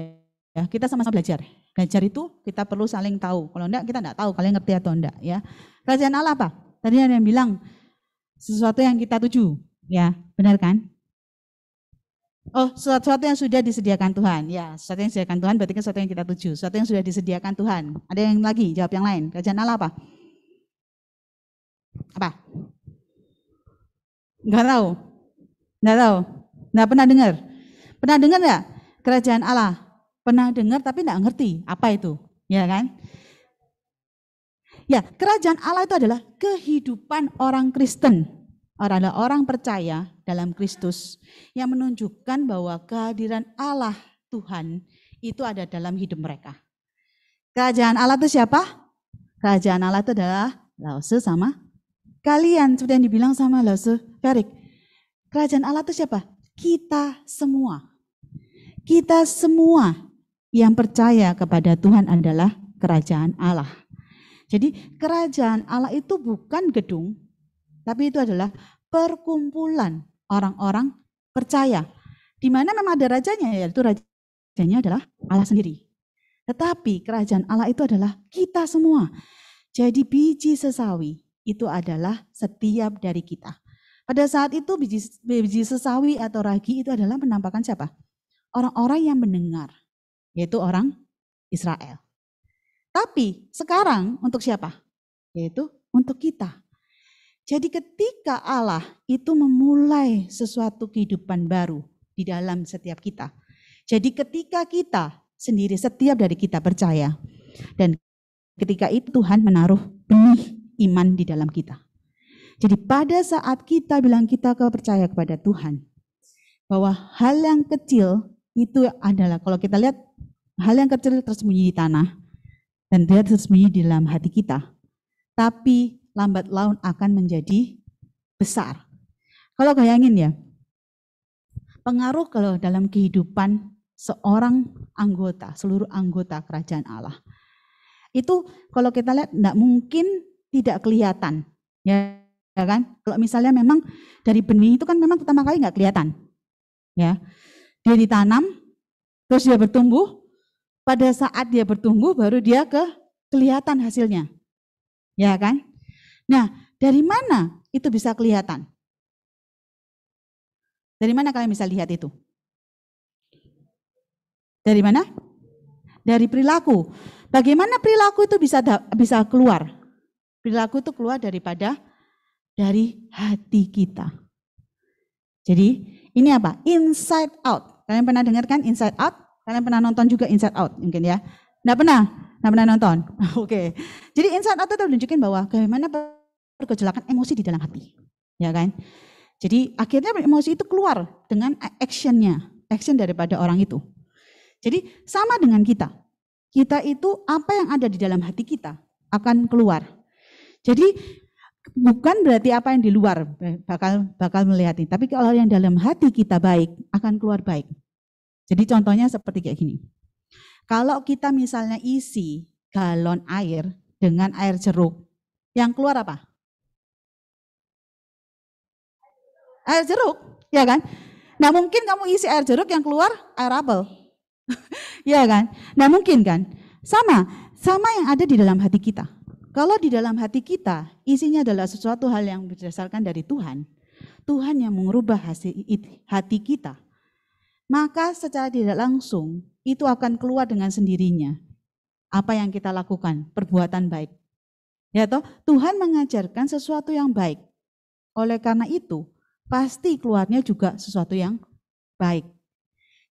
Kita sama-sama belajar. Belajar itu kita perlu saling tahu. Kalau enggak kita enggak tahu kalian ngerti atau enggak ya. Kerajaan Allah apa? Tadi ada yang bilang sesuatu yang kita tuju. Ya, benar kan? Oh, sesuatu yang sudah disediakan Tuhan. Ya, sesuatu yang disediakan Tuhan berarti sesuatu yang kita tuju. Sesuatu yang sudah disediakan Tuhan. Ada yang lagi jawab yang lain. Kerajaan Allah apa? Apa? Enggak tahu. Enggak tahu. Enggak pernah dengar. Pernah dengar enggak? Kerajaan Allah. Pernah dengar tapi enggak ngerti apa itu. Ya kan? Ya, kerajaan Allah itu adalah kehidupan orang Kristen. Adalah orang percaya dalam Kristus yang menunjukkan bahwa kehadiran Allah Tuhan itu ada dalam hidup mereka. Kerajaan Allah itu siapa? Kerajaan Allah itu adalah Lause sama kalian. Seperti yang dibilang sama Lause Ferik. Kerajaan Allah itu siapa? Kita semua. Kita semua yang percaya kepada Tuhan adalah kerajaan Allah. Jadi kerajaan Allah itu bukan gedung, tapi itu adalah perkumpulan orang-orang percaya. Di mana memang ada rajanya, yaitu rajanya adalah Allah sendiri. Tetapi kerajaan Allah itu adalah kita semua. Jadi biji sesawi itu adalah setiap dari kita. Pada saat itu biji sesawi atau ragi itu adalah menampakkan siapa? Orang-orang yang mendengar, yaitu orang Israel. Tapi sekarang untuk siapa? Yaitu untuk kita. Jadi ketika Allah itu memulai sesuatu kehidupan baru di dalam setiap kita. Jadi ketika kita sendiri, setiap dari kita percaya. Dan ketika itu Tuhan menaruh benih iman di dalam kita. Jadi pada saat kita bilang kita percaya kepada Tuhan, bahwa hal yang kecil itu adalah, kalau kita lihat hal yang kecil tersembunyi di tanah, dan dia tersembunyi di dalam hati kita. Tapi lambat laun akan menjadi besar. Kalau bayangin ya, pengaruh kalau dalam kehidupan seorang anggota, seluruh anggota kerajaan Allah. Itu kalau kita lihat tidak mungkin tidak kelihatan. Ya kan? Kalau misalnya memang dari benih itu kan memang pertama kali nggak kelihatan. Ya. Dia ditanam, terus dia bertumbuh. Pada saat dia bertumbuh baru dia kelihatan hasilnya. Ya kan? Nah, dari mana itu bisa kelihatan? Dari mana kalian bisa lihat itu? Dari mana? Dari perilaku. Bagaimana perilaku itu bisa keluar? Perilaku itu keluar dari hati kita. Jadi ini apa? Inside out. Kalian pernah dengar kan inside out? Kalian pernah nonton juga inside out mungkin ya? Nggak pernah nonton. Oke. Jadi inside out itu menunjukkan bahwa bagaimana pergejolakan emosi di dalam hati. Ya kan? Jadi akhirnya emosi itu keluar dengan action daripada orang itu. Jadi sama dengan kita. Kita itu apa yang ada di dalam hati kita akan keluar. Jadi bukan berarti apa yang di luar bakal melihat ini. Tapi kalau yang dalam hati kita baik, akan keluar baik. Jadi contohnya seperti kayak gini. Kalau kita misalnya isi galon air dengan air jeruk, yang keluar apa? Air jeruk, ya kan? Nah mungkin kamu isi air jeruk yang keluar air apel. Ya kan? Nah mungkin kan? Sama yang ada di dalam hati kita. Kalau di dalam hati kita isinya adalah sesuatu hal yang berdasarkan dari Tuhan. Tuhan yang mengubah hati kita. Maka secara tidak langsung itu akan keluar dengan sendirinya. Apa yang kita lakukan? Perbuatan baik. Ya toh? Tuhan mengajarkan sesuatu yang baik. Oleh karena itu pasti keluarnya juga sesuatu yang baik.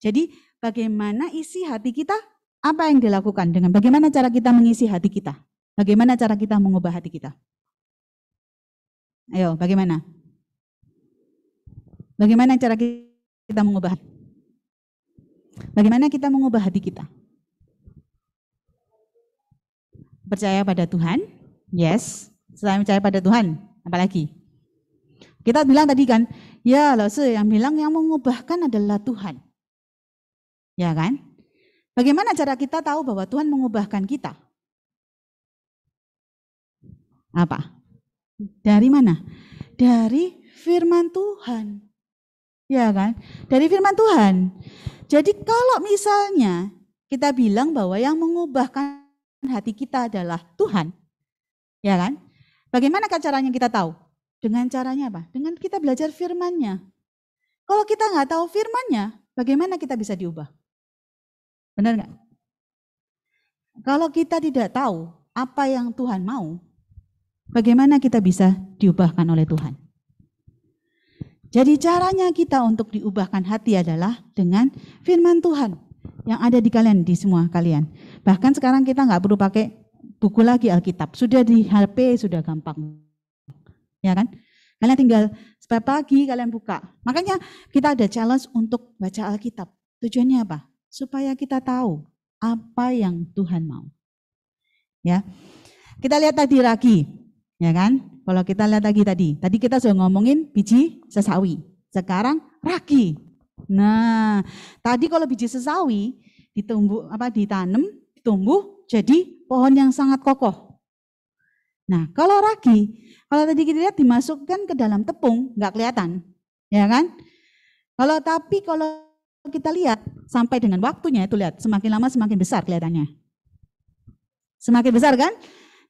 Jadi bagaimana isi hati kita? Apa yang dilakukan dengan bagaimana cara kita mengisi hati kita? Bagaimana cara kita mengubah hati kita? Ayo, bagaimana? Bagaimana cara kita mengubah? Bagaimana kita mengubah hati kita? Percaya pada Tuhan? Yes. Selain percaya pada Tuhan, apalagi? Kita bilang tadi kan, ya yang bilang yang mengubahkan adalah Tuhan. Ya kan? Bagaimana cara kita tahu bahwa Tuhan mengubahkan kita? Apa? Dari mana? Dari firman Tuhan. Ya kan? Dari firman Tuhan. Jadi kalau misalnya kita bilang bahwa yang mengubahkan hati kita adalah Tuhan. Ya kan? Bagaimana caranya kita tahu? Dengan caranya apa? Dengan kita belajar firman-Nya. Kalau kita nggak tahu firman-Nya, bagaimana kita bisa diubah? Benar nggak? Kalau kita tidak tahu apa yang Tuhan mau, bagaimana kita bisa diubahkan oleh Tuhan? Jadi caranya kita untuk diubahkan hati adalah dengan firman Tuhan yang ada di kalian, di semua kalian. Bahkan sekarang kita nggak perlu pakai buku lagi Alkitab, sudah di HP sudah gampang. Ya kan? Kalian tinggal setiap pagi kalian buka. Makanya kita ada challenge untuk baca Alkitab. Tujuannya apa? Supaya kita tahu apa yang Tuhan mau. Ya. Kita lihat tadi ragi, ya kan? Kalau kita lihat lagi tadi kita sudah ngomongin biji sesawi. Sekarang ragi. Nah, tadi kalau biji sesawi ditanam, tumbuh jadi pohon yang sangat kokoh. Nah, kalau ragi, kalau tadi kita lihat dimasukkan ke dalam tepung, nggak kelihatan, ya kan? Tapi kalau kita lihat sampai dengan waktunya itu lihat semakin lama semakin besar kelihatannya. Semakin besar kan?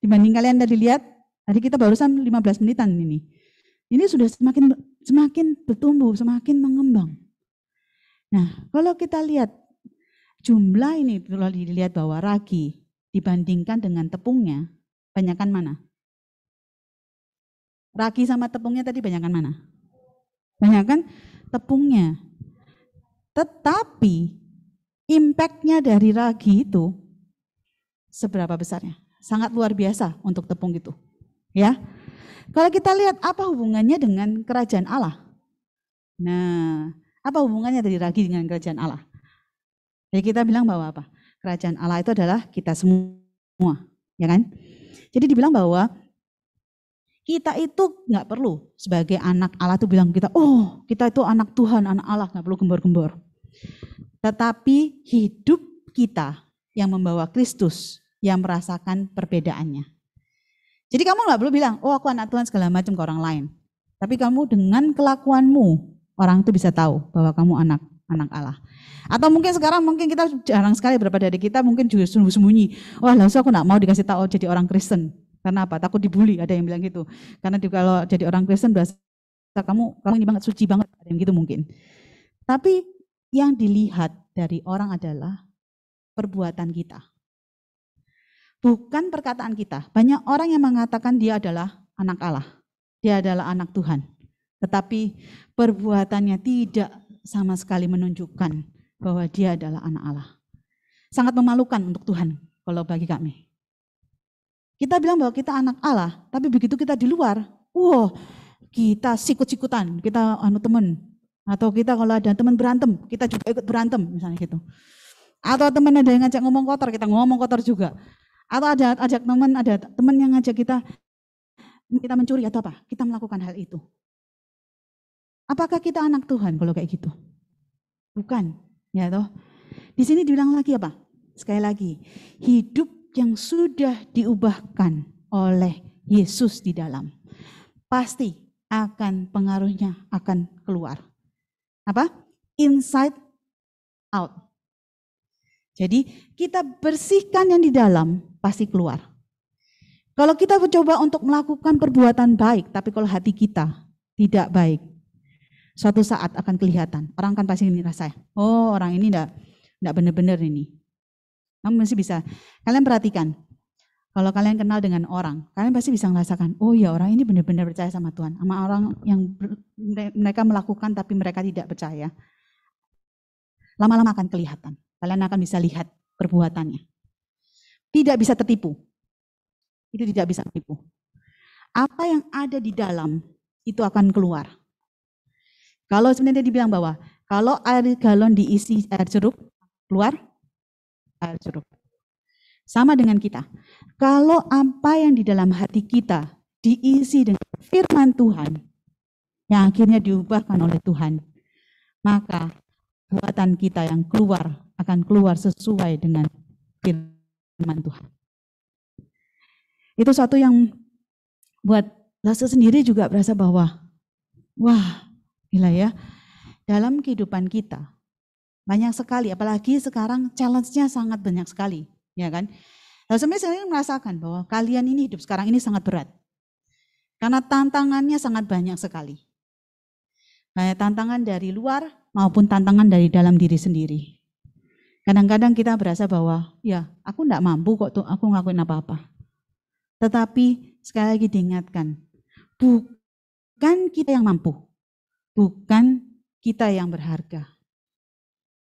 Dibanding kalian tadi lihat, tadi kita barusan 15 menitan ini. Ini sudah semakin bertumbuh, semakin mengembang. Nah, kalau kita lihat jumlah ini, kalau dilihat bahwa ragi dibandingkan dengan tepungnya, banyakkan mana? Ragi sama tepungnya tadi banyakkan mana? Banyakkan tepungnya. Tetapi impact-nya dari ragi itu seberapa besarnya? Sangat luar biasa untuk tepung itu. Ya. Kalau kita lihat apa hubungannya dengan kerajaan Allah? Nah, apa hubungannya dari ragi dengan kerajaan Allah? Jadi kita bilang bahwa apa? Kerajaan Allah itu adalah kita semua, ya kan? Jadi dibilang bahwa kita itu nggak perlu sebagai anak Allah itu bilang kita itu anak Tuhan, anak Allah, nggak perlu gembor-gembor. Tetapi hidup kita yang membawa Kristus yang merasakan perbedaannya. Jadi kamu nggak perlu bilang, aku anak Tuhan segala macam ke orang lain. Tapi kamu dengan kelakuanmu, orang itu bisa tahu bahwa kamu anak Allah. Atau mungkin sekarang kita jarang sekali beberapa dari kita mungkin juga sembunyi. Langsung aku nggak mau dikasih tahu jadi orang Kristen. Karena apa? Takut dibully, ada yang bilang gitu. Karena kalau jadi orang Kristen berasa kamu ini banget, suci banget, ada yang gitu mungkin. Tapi yang dilihat dari orang adalah perbuatan kita. Bukan perkataan kita. Banyak orang yang mengatakan dia adalah anak Allah. Dia adalah anak Tuhan. Tetapi perbuatannya tidak sama sekali menunjukkan bahwa dia adalah anak Allah. Sangat memalukan untuk Tuhan kalau bagi kami. Kita bilang bahwa kita anak Allah, tapi begitu kita di luar, kita sikut-sikutan, kita teman. Atau kita kalau ada teman berantem, kita juga ikut berantem misalnya gitu. Atau teman ada yang ngajak ngomong kotor, kita ngomong kotor juga. Atau ada teman yang ngajak kita mencuri atau apa, kita melakukan hal itu. Apakah kita anak Tuhan kalau kayak gitu? Bukan, ya toh. Di sini dibilang lagi apa? Sekali lagi, hidup yang sudah diubahkan oleh Yesus di dalam, pasti akan pengaruhnya akan keluar. Apa? Inside out. Jadi kita bersihkan yang di dalam, pasti keluar. Kalau kita mencoba untuk melakukan perbuatan baik, tapi kalau hati kita tidak baik, suatu saat akan kelihatan. Orang kan pasti ngerasa, orang ini enggak benar-benar ini. Kamu masih bisa, kalian perhatikan, kalau kalian kenal dengan orang, kalian pasti bisa merasakan, orang ini benar-benar percaya sama Tuhan. Sama orang yang mereka melakukan tapi mereka tidak percaya. Lama-lama akan kelihatan. Kalian akan bisa lihat perbuatannya. Tidak bisa tertipu. Itu tidak bisa tertipu. Apa yang ada di dalam itu akan keluar. Kalau sebenarnya dibilang bahwa kalau air galon diisi air jeruk, keluar air jeruk. Sama dengan kita. Kalau apa yang di dalam hati kita diisi dengan firman Tuhan, yang akhirnya diubahkan oleh Tuhan, maka buatan kita yang keluar akan keluar sesuai dengan firman Tuhan. Itu suatu yang buat Lase sendiri juga berasa bahwa, gila ya, dalam kehidupan kita banyak sekali, apalagi sekarang challenge-nya sangat banyak sekali, ya kan? Lase sendiri merasakan bahwa kalian ini hidup sekarang ini sangat berat, karena tantangannya sangat banyak sekali. Banyak tantangan dari luar maupun tantangan dari dalam diri sendiri. Kadang-kadang kita berasa bahwa, aku enggak mampu kok tuh, aku ngelakuin apa-apa. Tetapi sekali lagi diingatkan, bukan kita yang mampu, bukan kita yang berharga,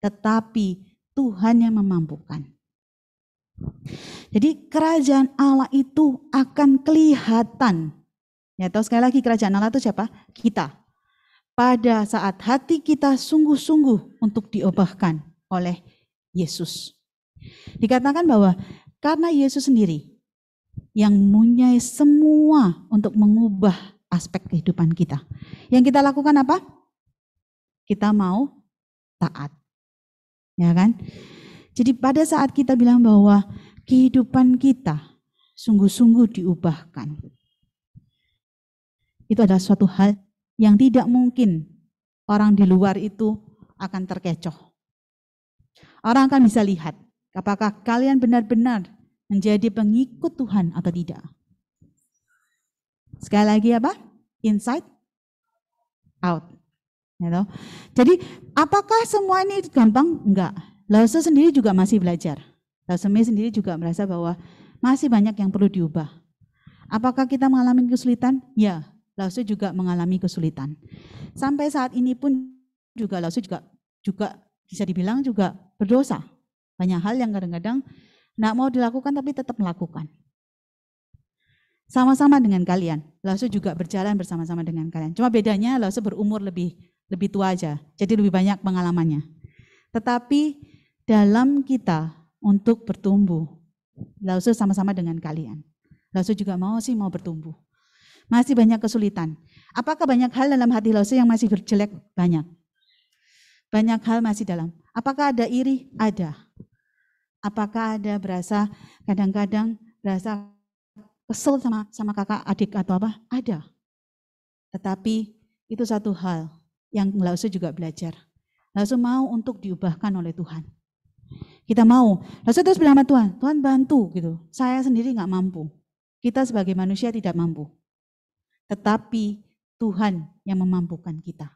tetapi Tuhan yang memampukan. Jadi kerajaan Allah itu akan kelihatan. Ya, tahu sekali lagi kerajaan Allah itu siapa? Kita. Pada saat hati kita sungguh-sungguh untuk diubahkan oleh Yesus. Dikatakan bahwa karena Yesus sendiri yang mempunyai semua untuk mengubah aspek kehidupan kita. Yang kita lakukan apa? Kita mau taat. Ya kan? Jadi pada saat kita bilang bahwa kehidupan kita sungguh-sungguh diubahkan. Itu adalah suatu hal yang tidak mungkin orang di luar itu akan terkecoh. Orang akan bisa lihat apakah kalian benar-benar menjadi pengikut Tuhan atau tidak. Sekali lagi apa? Inside out. Gitu. Jadi apakah semua ini gampang? Enggak. Lause sendiri juga masih belajar. Lause sendiri juga merasa bahwa masih banyak yang perlu diubah. Apakah kita mengalami kesulitan? Ya, Lause juga mengalami kesulitan. Sampai saat ini pun juga Lause juga bisa dibilang juga berdosa. Banyak hal yang kadang-kadang enggak mau dilakukan tapi tetap melakukan. Sama-sama dengan kalian. Lause juga berjalan bersama-sama dengan kalian. Cuma bedanya Lause berumur lebih tua aja. Jadi lebih banyak pengalamannya. Tetapi dalam kita untuk bertumbuh, Lause sama-sama dengan kalian. Lause juga mau bertumbuh. Masih banyak kesulitan. Apakah banyak hal dalam hati Lause yang masih berjelek? Banyak. Banyak hal masih dalam. Apakah ada iri? Ada. Apakah ada berasa kadang-kadang berasa kesel sama kakak, adik atau apa? Ada. Tetapi itu satu hal yang Lause juga belajar. Lause mau untuk diubahkan oleh Tuhan. Kita mau. Lause terus bilang sama Tuhan, Tuhan bantu gitu. Saya sendiri nggak mampu. Kita sebagai manusia tidak mampu. Tetapi Tuhan yang memampukan kita.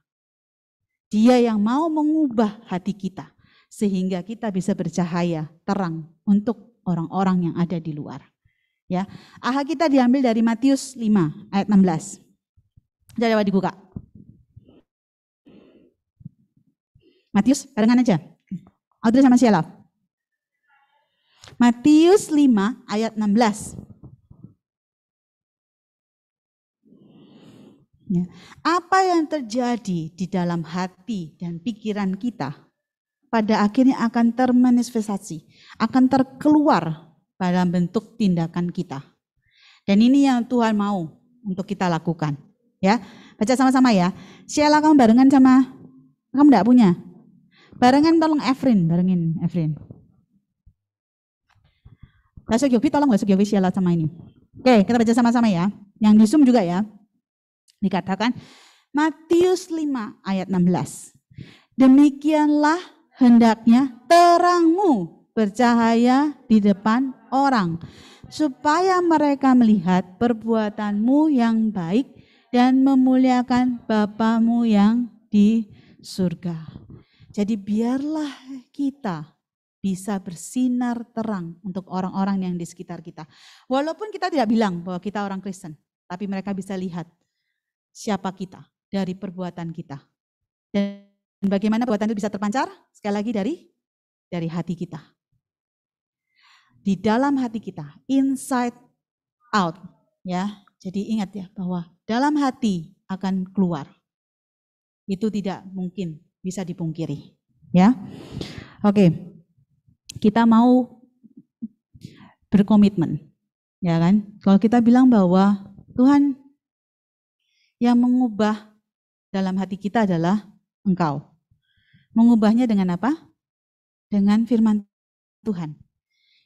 Dia yang mau mengubah hati kita. Sehingga kita bisa bercahaya, terang untuk orang-orang yang ada di luar. Ya, AHA kita diambil dari Matius 5 ayat 16. Coba dibuka. Matius, barengan aja. Audrey sama Sheila. Matius 5 ayat 16. Ya. Apa yang terjadi di dalam hati dan pikiran kita pada akhirnya akan termanifestasi, akan terkeluar dalam bentuk tindakan kita. Dan ini yang Tuhan mau untuk kita lakukan. Ya, baca sama-sama ya. Sheila kamu barengan sama, kamu enggak punya? Barengan tolong Efrin, barengin Efrin. Masuk Yogi, tolong masuk Yogi Sheila sama ini. Oke, kita baca sama-sama ya. Yang di Zoom juga ya. Dikatakan Matius 5 ayat 16. Demikianlah hendaknya terangmu bercahaya di depan orang, supaya mereka melihat perbuatanmu yang baik dan memuliakan Bapamu yang di surga. Jadi biarlah kita bisa bersinar terang untuk orang-orang yang di sekitar kita. Walaupun kita tidak bilang bahwa kita orang Kristen, tapi mereka bisa lihat siapa kita dari perbuatan kita. Dan bagaimana perbuatan itu bisa terpancar? Sekali lagi dari hati kita. Di dalam hati kita, inside out, ya. Jadi ingat ya bahwa dalam hati akan keluar. Itu tidak mungkin bisa dipungkiri, ya. Oke. Kita mau berkomitmen, ya kan? Kalau kita bilang bahwa Tuhan yang mengubah dalam hati kita adalah Engkau. Mengubahnya dengan apa? Dengan firman Tuhan.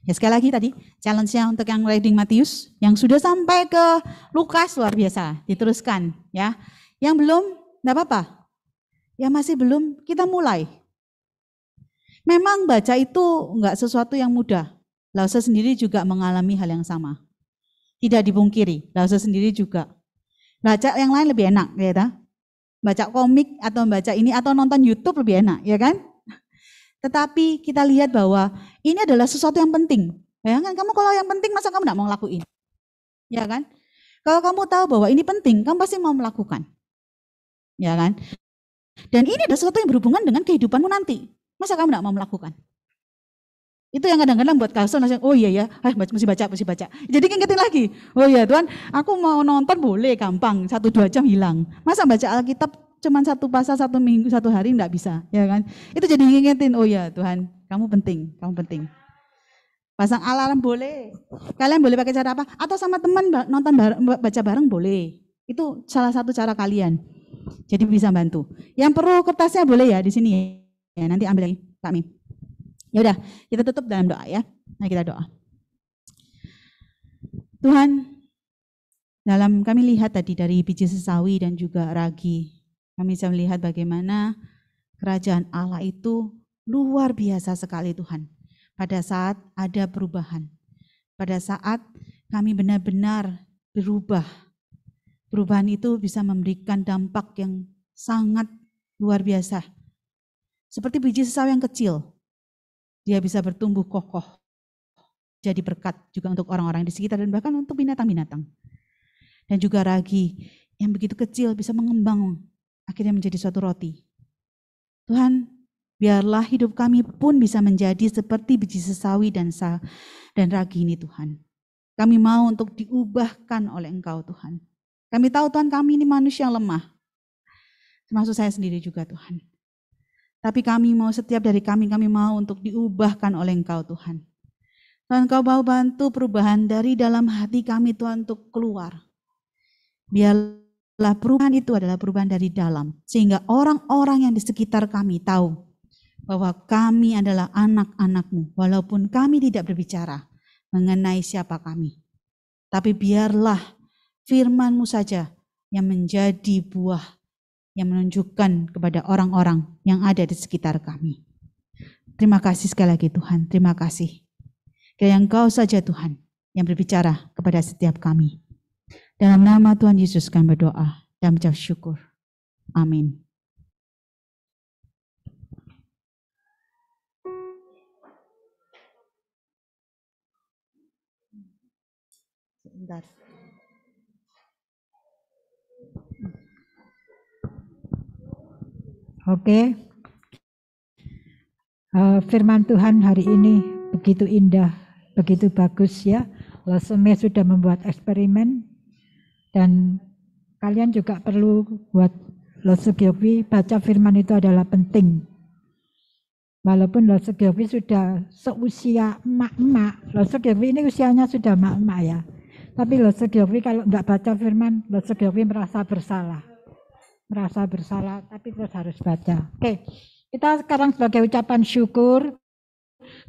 Ya sekali lagi tadi, challenge-nya untuk yang reading Matius, yang sudah sampai ke Lukas luar biasa, diteruskan ya. Yang belum, enggak apa-apa. Yang masih belum, kita mulai. Memang baca itu enggak sesuatu yang mudah. Lause sendiri juga mengalami hal yang sama. Tidak dipungkiri, Lause sendiri juga. Baca yang lain lebih enak, ya kan? Baca komik atau baca ini atau nonton YouTube lebih enak, ya kan? Tetapi kita lihat bahwa ini adalah sesuatu yang penting. Bayangkan kamu kalau yang penting masa kamu enggak mau lakuin? Ya kan? Kalau kamu tahu bahwa ini penting, kamu pasti mau melakukan. Ya kan? Dan ini adalah sesuatu yang berhubungan dengan kehidupanmu nanti. Masa kamu enggak mau melakukan? Itu yang kadang-kadang buat Carlson, oh iya ya, mesti baca. Jadi ingetin lagi, oh iya Tuhan, aku mau nonton boleh, gampang, 1-2 jam hilang. Masa baca Alkitab cuma 1 pasal 1 minggu 1 hari enggak bisa, ya kan? Itu jadi ingetin, oh iya Tuhan, kamu penting. Pasang alarm boleh. Kalian boleh pakai cara apa? Atau sama teman nonton baca bareng boleh. Itu salah satu cara kalian. Jadi bisa bantu. Yang perlu kertasnya boleh ya di sini ya. Nanti ambil lagi, Kak Mi. Ya udah, kita tutup dalam doa ya. Nah, kita doa. Tuhan, dalam kami lihat tadi dari biji sesawi dan juga ragi, Kami bisa melihat bagaimana kerajaan Allah itu luar biasa sekali Tuhan. Pada saat ada perubahan, pada saat kami benar-benar berubah, perubahan itu bisa memberikan dampak yang sangat luar biasa. Seperti biji sesawi yang kecil, dia bisa bertumbuh kokoh, jadi berkat juga untuk orang-orang di sekitar dan bahkan untuk binatang-binatang. Dan juga ragi yang begitu kecil bisa mengembang, akhirnya menjadi suatu roti. Tuhan, biarlah hidup kami pun bisa menjadi seperti biji sesawi dan ragi ini Tuhan. Kami mau untuk diubahkan oleh Engkau Tuhan. Kami tahu Tuhan kami ini manusia yang lemah. Termasuk saya sendiri juga Tuhan. Tapi kami mau setiap dari kami mau untuk diubahkan oleh Engkau Tuhan. Tuhan Engkau mau bantu perubahan dari dalam hati kami Tuhan untuk keluar. Biarlah perubahan itu adalah perubahan dari dalam. Sehingga orang-orang yang di sekitar kami tahu bahwa kami adalah anak-anak-Mu. Walaupun kami tidak berbicara mengenai siapa kami. Tapi biarlah firman-Mu saja yang menjadi buah yang menunjukkan kepada orang-orang yang ada di sekitar kami. Terima kasih sekali lagi Tuhan, terima kasih. Kiranya Engkau saja Tuhan yang berbicara kepada setiap kami. Dalam nama Tuhan Yesus kami berdoa dan mengucap syukur. Amin. Sebentar. Oke. Firman Tuhan hari ini begitu indah, begitu bagus ya. Leseme sudah membuat eksperimen dan kalian juga perlu buat Lose Geowi, baca firman itu adalah penting. Walaupun Lose Geowi sudah seusia emak-emak, Lose Geowi ini usianya sudah emak-emak ya. Tapi Lose Geowi kalau nggak baca firman, Lose Geowi merasa bersalah, tapi terus harus baca. Oke, kita sekarang sebagai ucapan syukur,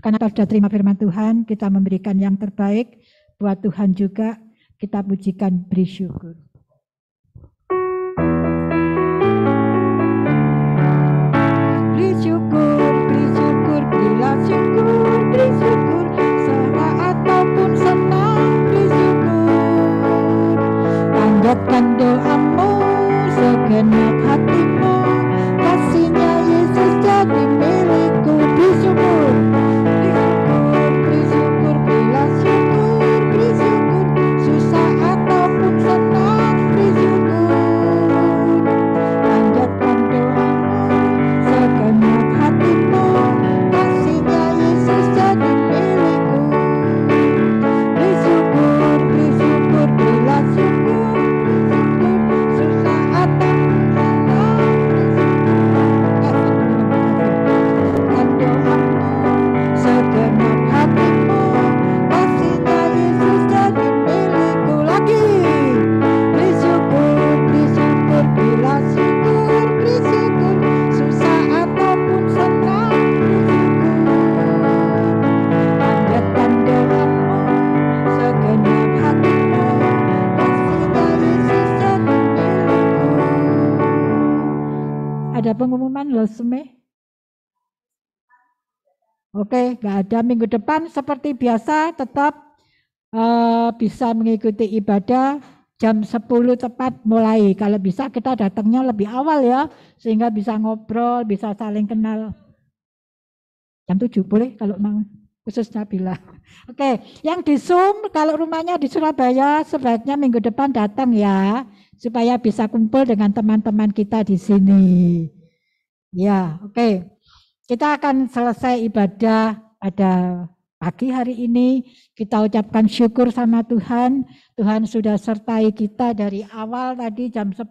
karena kita sudah terima firman Tuhan, kita memberikan yang terbaik buat Tuhan juga, kita pujikan, beri syukur. Beri syukur, berilah syukur, beri syukur, serak ataupun senang, beri syukur. Panjatkan doamu, segenap hatimu, kasihnya Yesus jadi milikku, beri syukur. Beri syukur, berilah syukur, beri syukur, susah ataupun senang, beri syukur. Panjatkan doamu, segenap hatimu, kasihnya Yesus jadi milikku. Beri syukur, berilah syukur, susah ataupun senang, panjatkan doamu, segenap hatimu, kasihnya Yesus jadi milikku. Lagi beri syukur, berilah syukur, beri syukur, susah ataupun senang, panjatkan doamu, segenap hatimu, kasihnya Yesus jadi milikku. Ada pengumuman Losme? Oke, nggak ada. Minggu depan seperti biasa tetap bisa mengikuti ibadah jam 10 tepat mulai. Kalau bisa kita datangnya lebih awal ya, sehingga bisa ngobrol, bisa saling kenal. Jam 7 boleh kalau mau, khusus Nabila. Oke, yang di Zoom kalau rumahnya di Surabaya sebaiknya minggu depan datang ya, supaya bisa kumpul dengan teman-teman kita di sini. Ya, oke. Kita akan selesai ibadah pada pagi hari ini. Kita ucapkan syukur sama Tuhan. Tuhan sudah sertai kita dari awal tadi jam 10.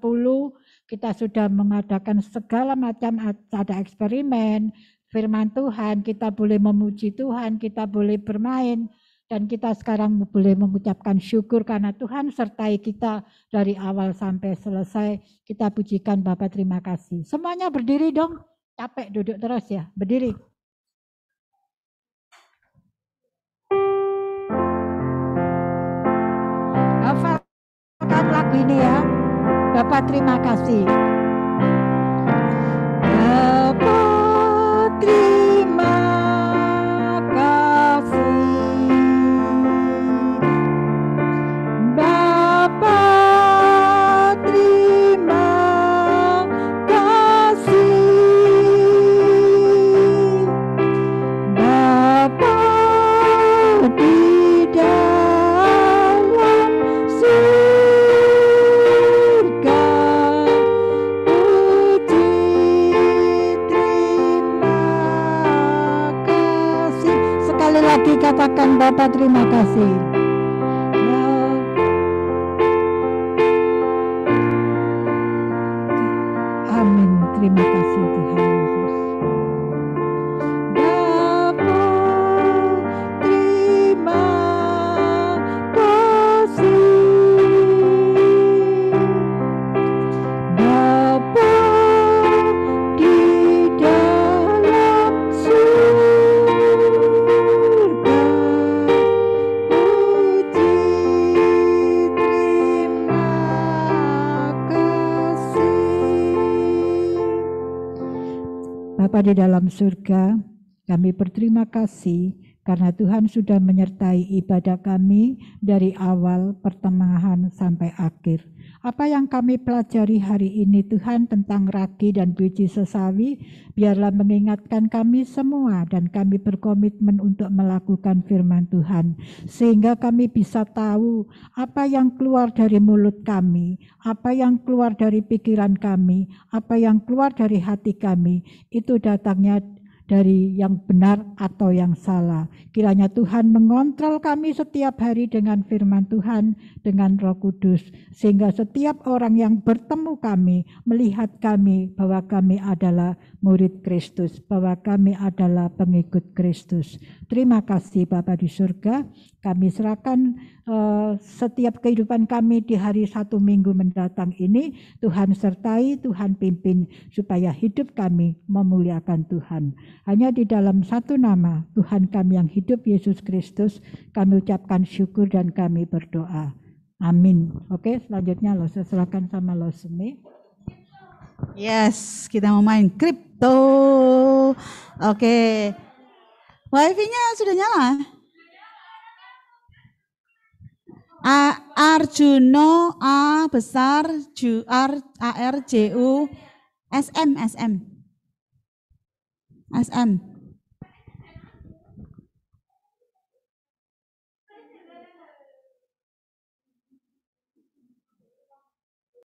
Kita sudah mengadakan segala macam, ada eksperimen, firman Tuhan, kita boleh memuji Tuhan, kita boleh bermain. Dan kita sekarang boleh mengucapkan syukur karena Tuhan sertai kita dari awal sampai selesai. Kita pujikan Bapak, terima kasih. Semuanya berdiri dong. Capek duduk terus ya, berdiri. Hafalkan lagu ini ya. Bapak terima kasih. sekali lagi katakan Bapa terima kasih. Ya. Amin. Terima kasih Tuhan Yesus. Bapa terima kasih. Bapa di dalam surga, puji terima kasih. Bapa di dalam surga, kami berterima kasih karena Tuhan sudah menyertai ibadah kami dari awal, pertengahan, sampai akhir. Apa yang kami pelajari hari ini Tuhan tentang ragi dan biji sesawi, biarlah mengingatkan kami semua dan kami berkomitmen untuk melakukan firman Tuhan. Sehingga kami bisa tahu apa yang keluar dari mulut kami, apa yang keluar dari pikiran kami, apa yang keluar dari hati kami, itu datangnya dari yang benar atau yang salah. Kiranya Tuhan mengontrol kami setiap hari dengan firman Tuhan, dengan Roh Kudus, sehingga setiap orang yang bertemu kami, melihat kami bahwa kami adalah murid Kristus, bahwa kami adalah pengikut Kristus. Terima kasih Bapa di surga, kami serahkan setiap kehidupan kami di hari 1 minggu mendatang ini. Tuhan sertai, Tuhan pimpin, supaya hidup kami memuliakan Tuhan. Hanya di dalam satu nama Tuhan kami yang hidup, Yesus Kristus, kami ucapkan syukur dan kami berdoa. Amin. Oke, selanjutnya saya serahkan sama Losme. Yes, kita mau main kripto. Oke. Wifi-nya sudah nyala? Arjuno A besar ARJU SM.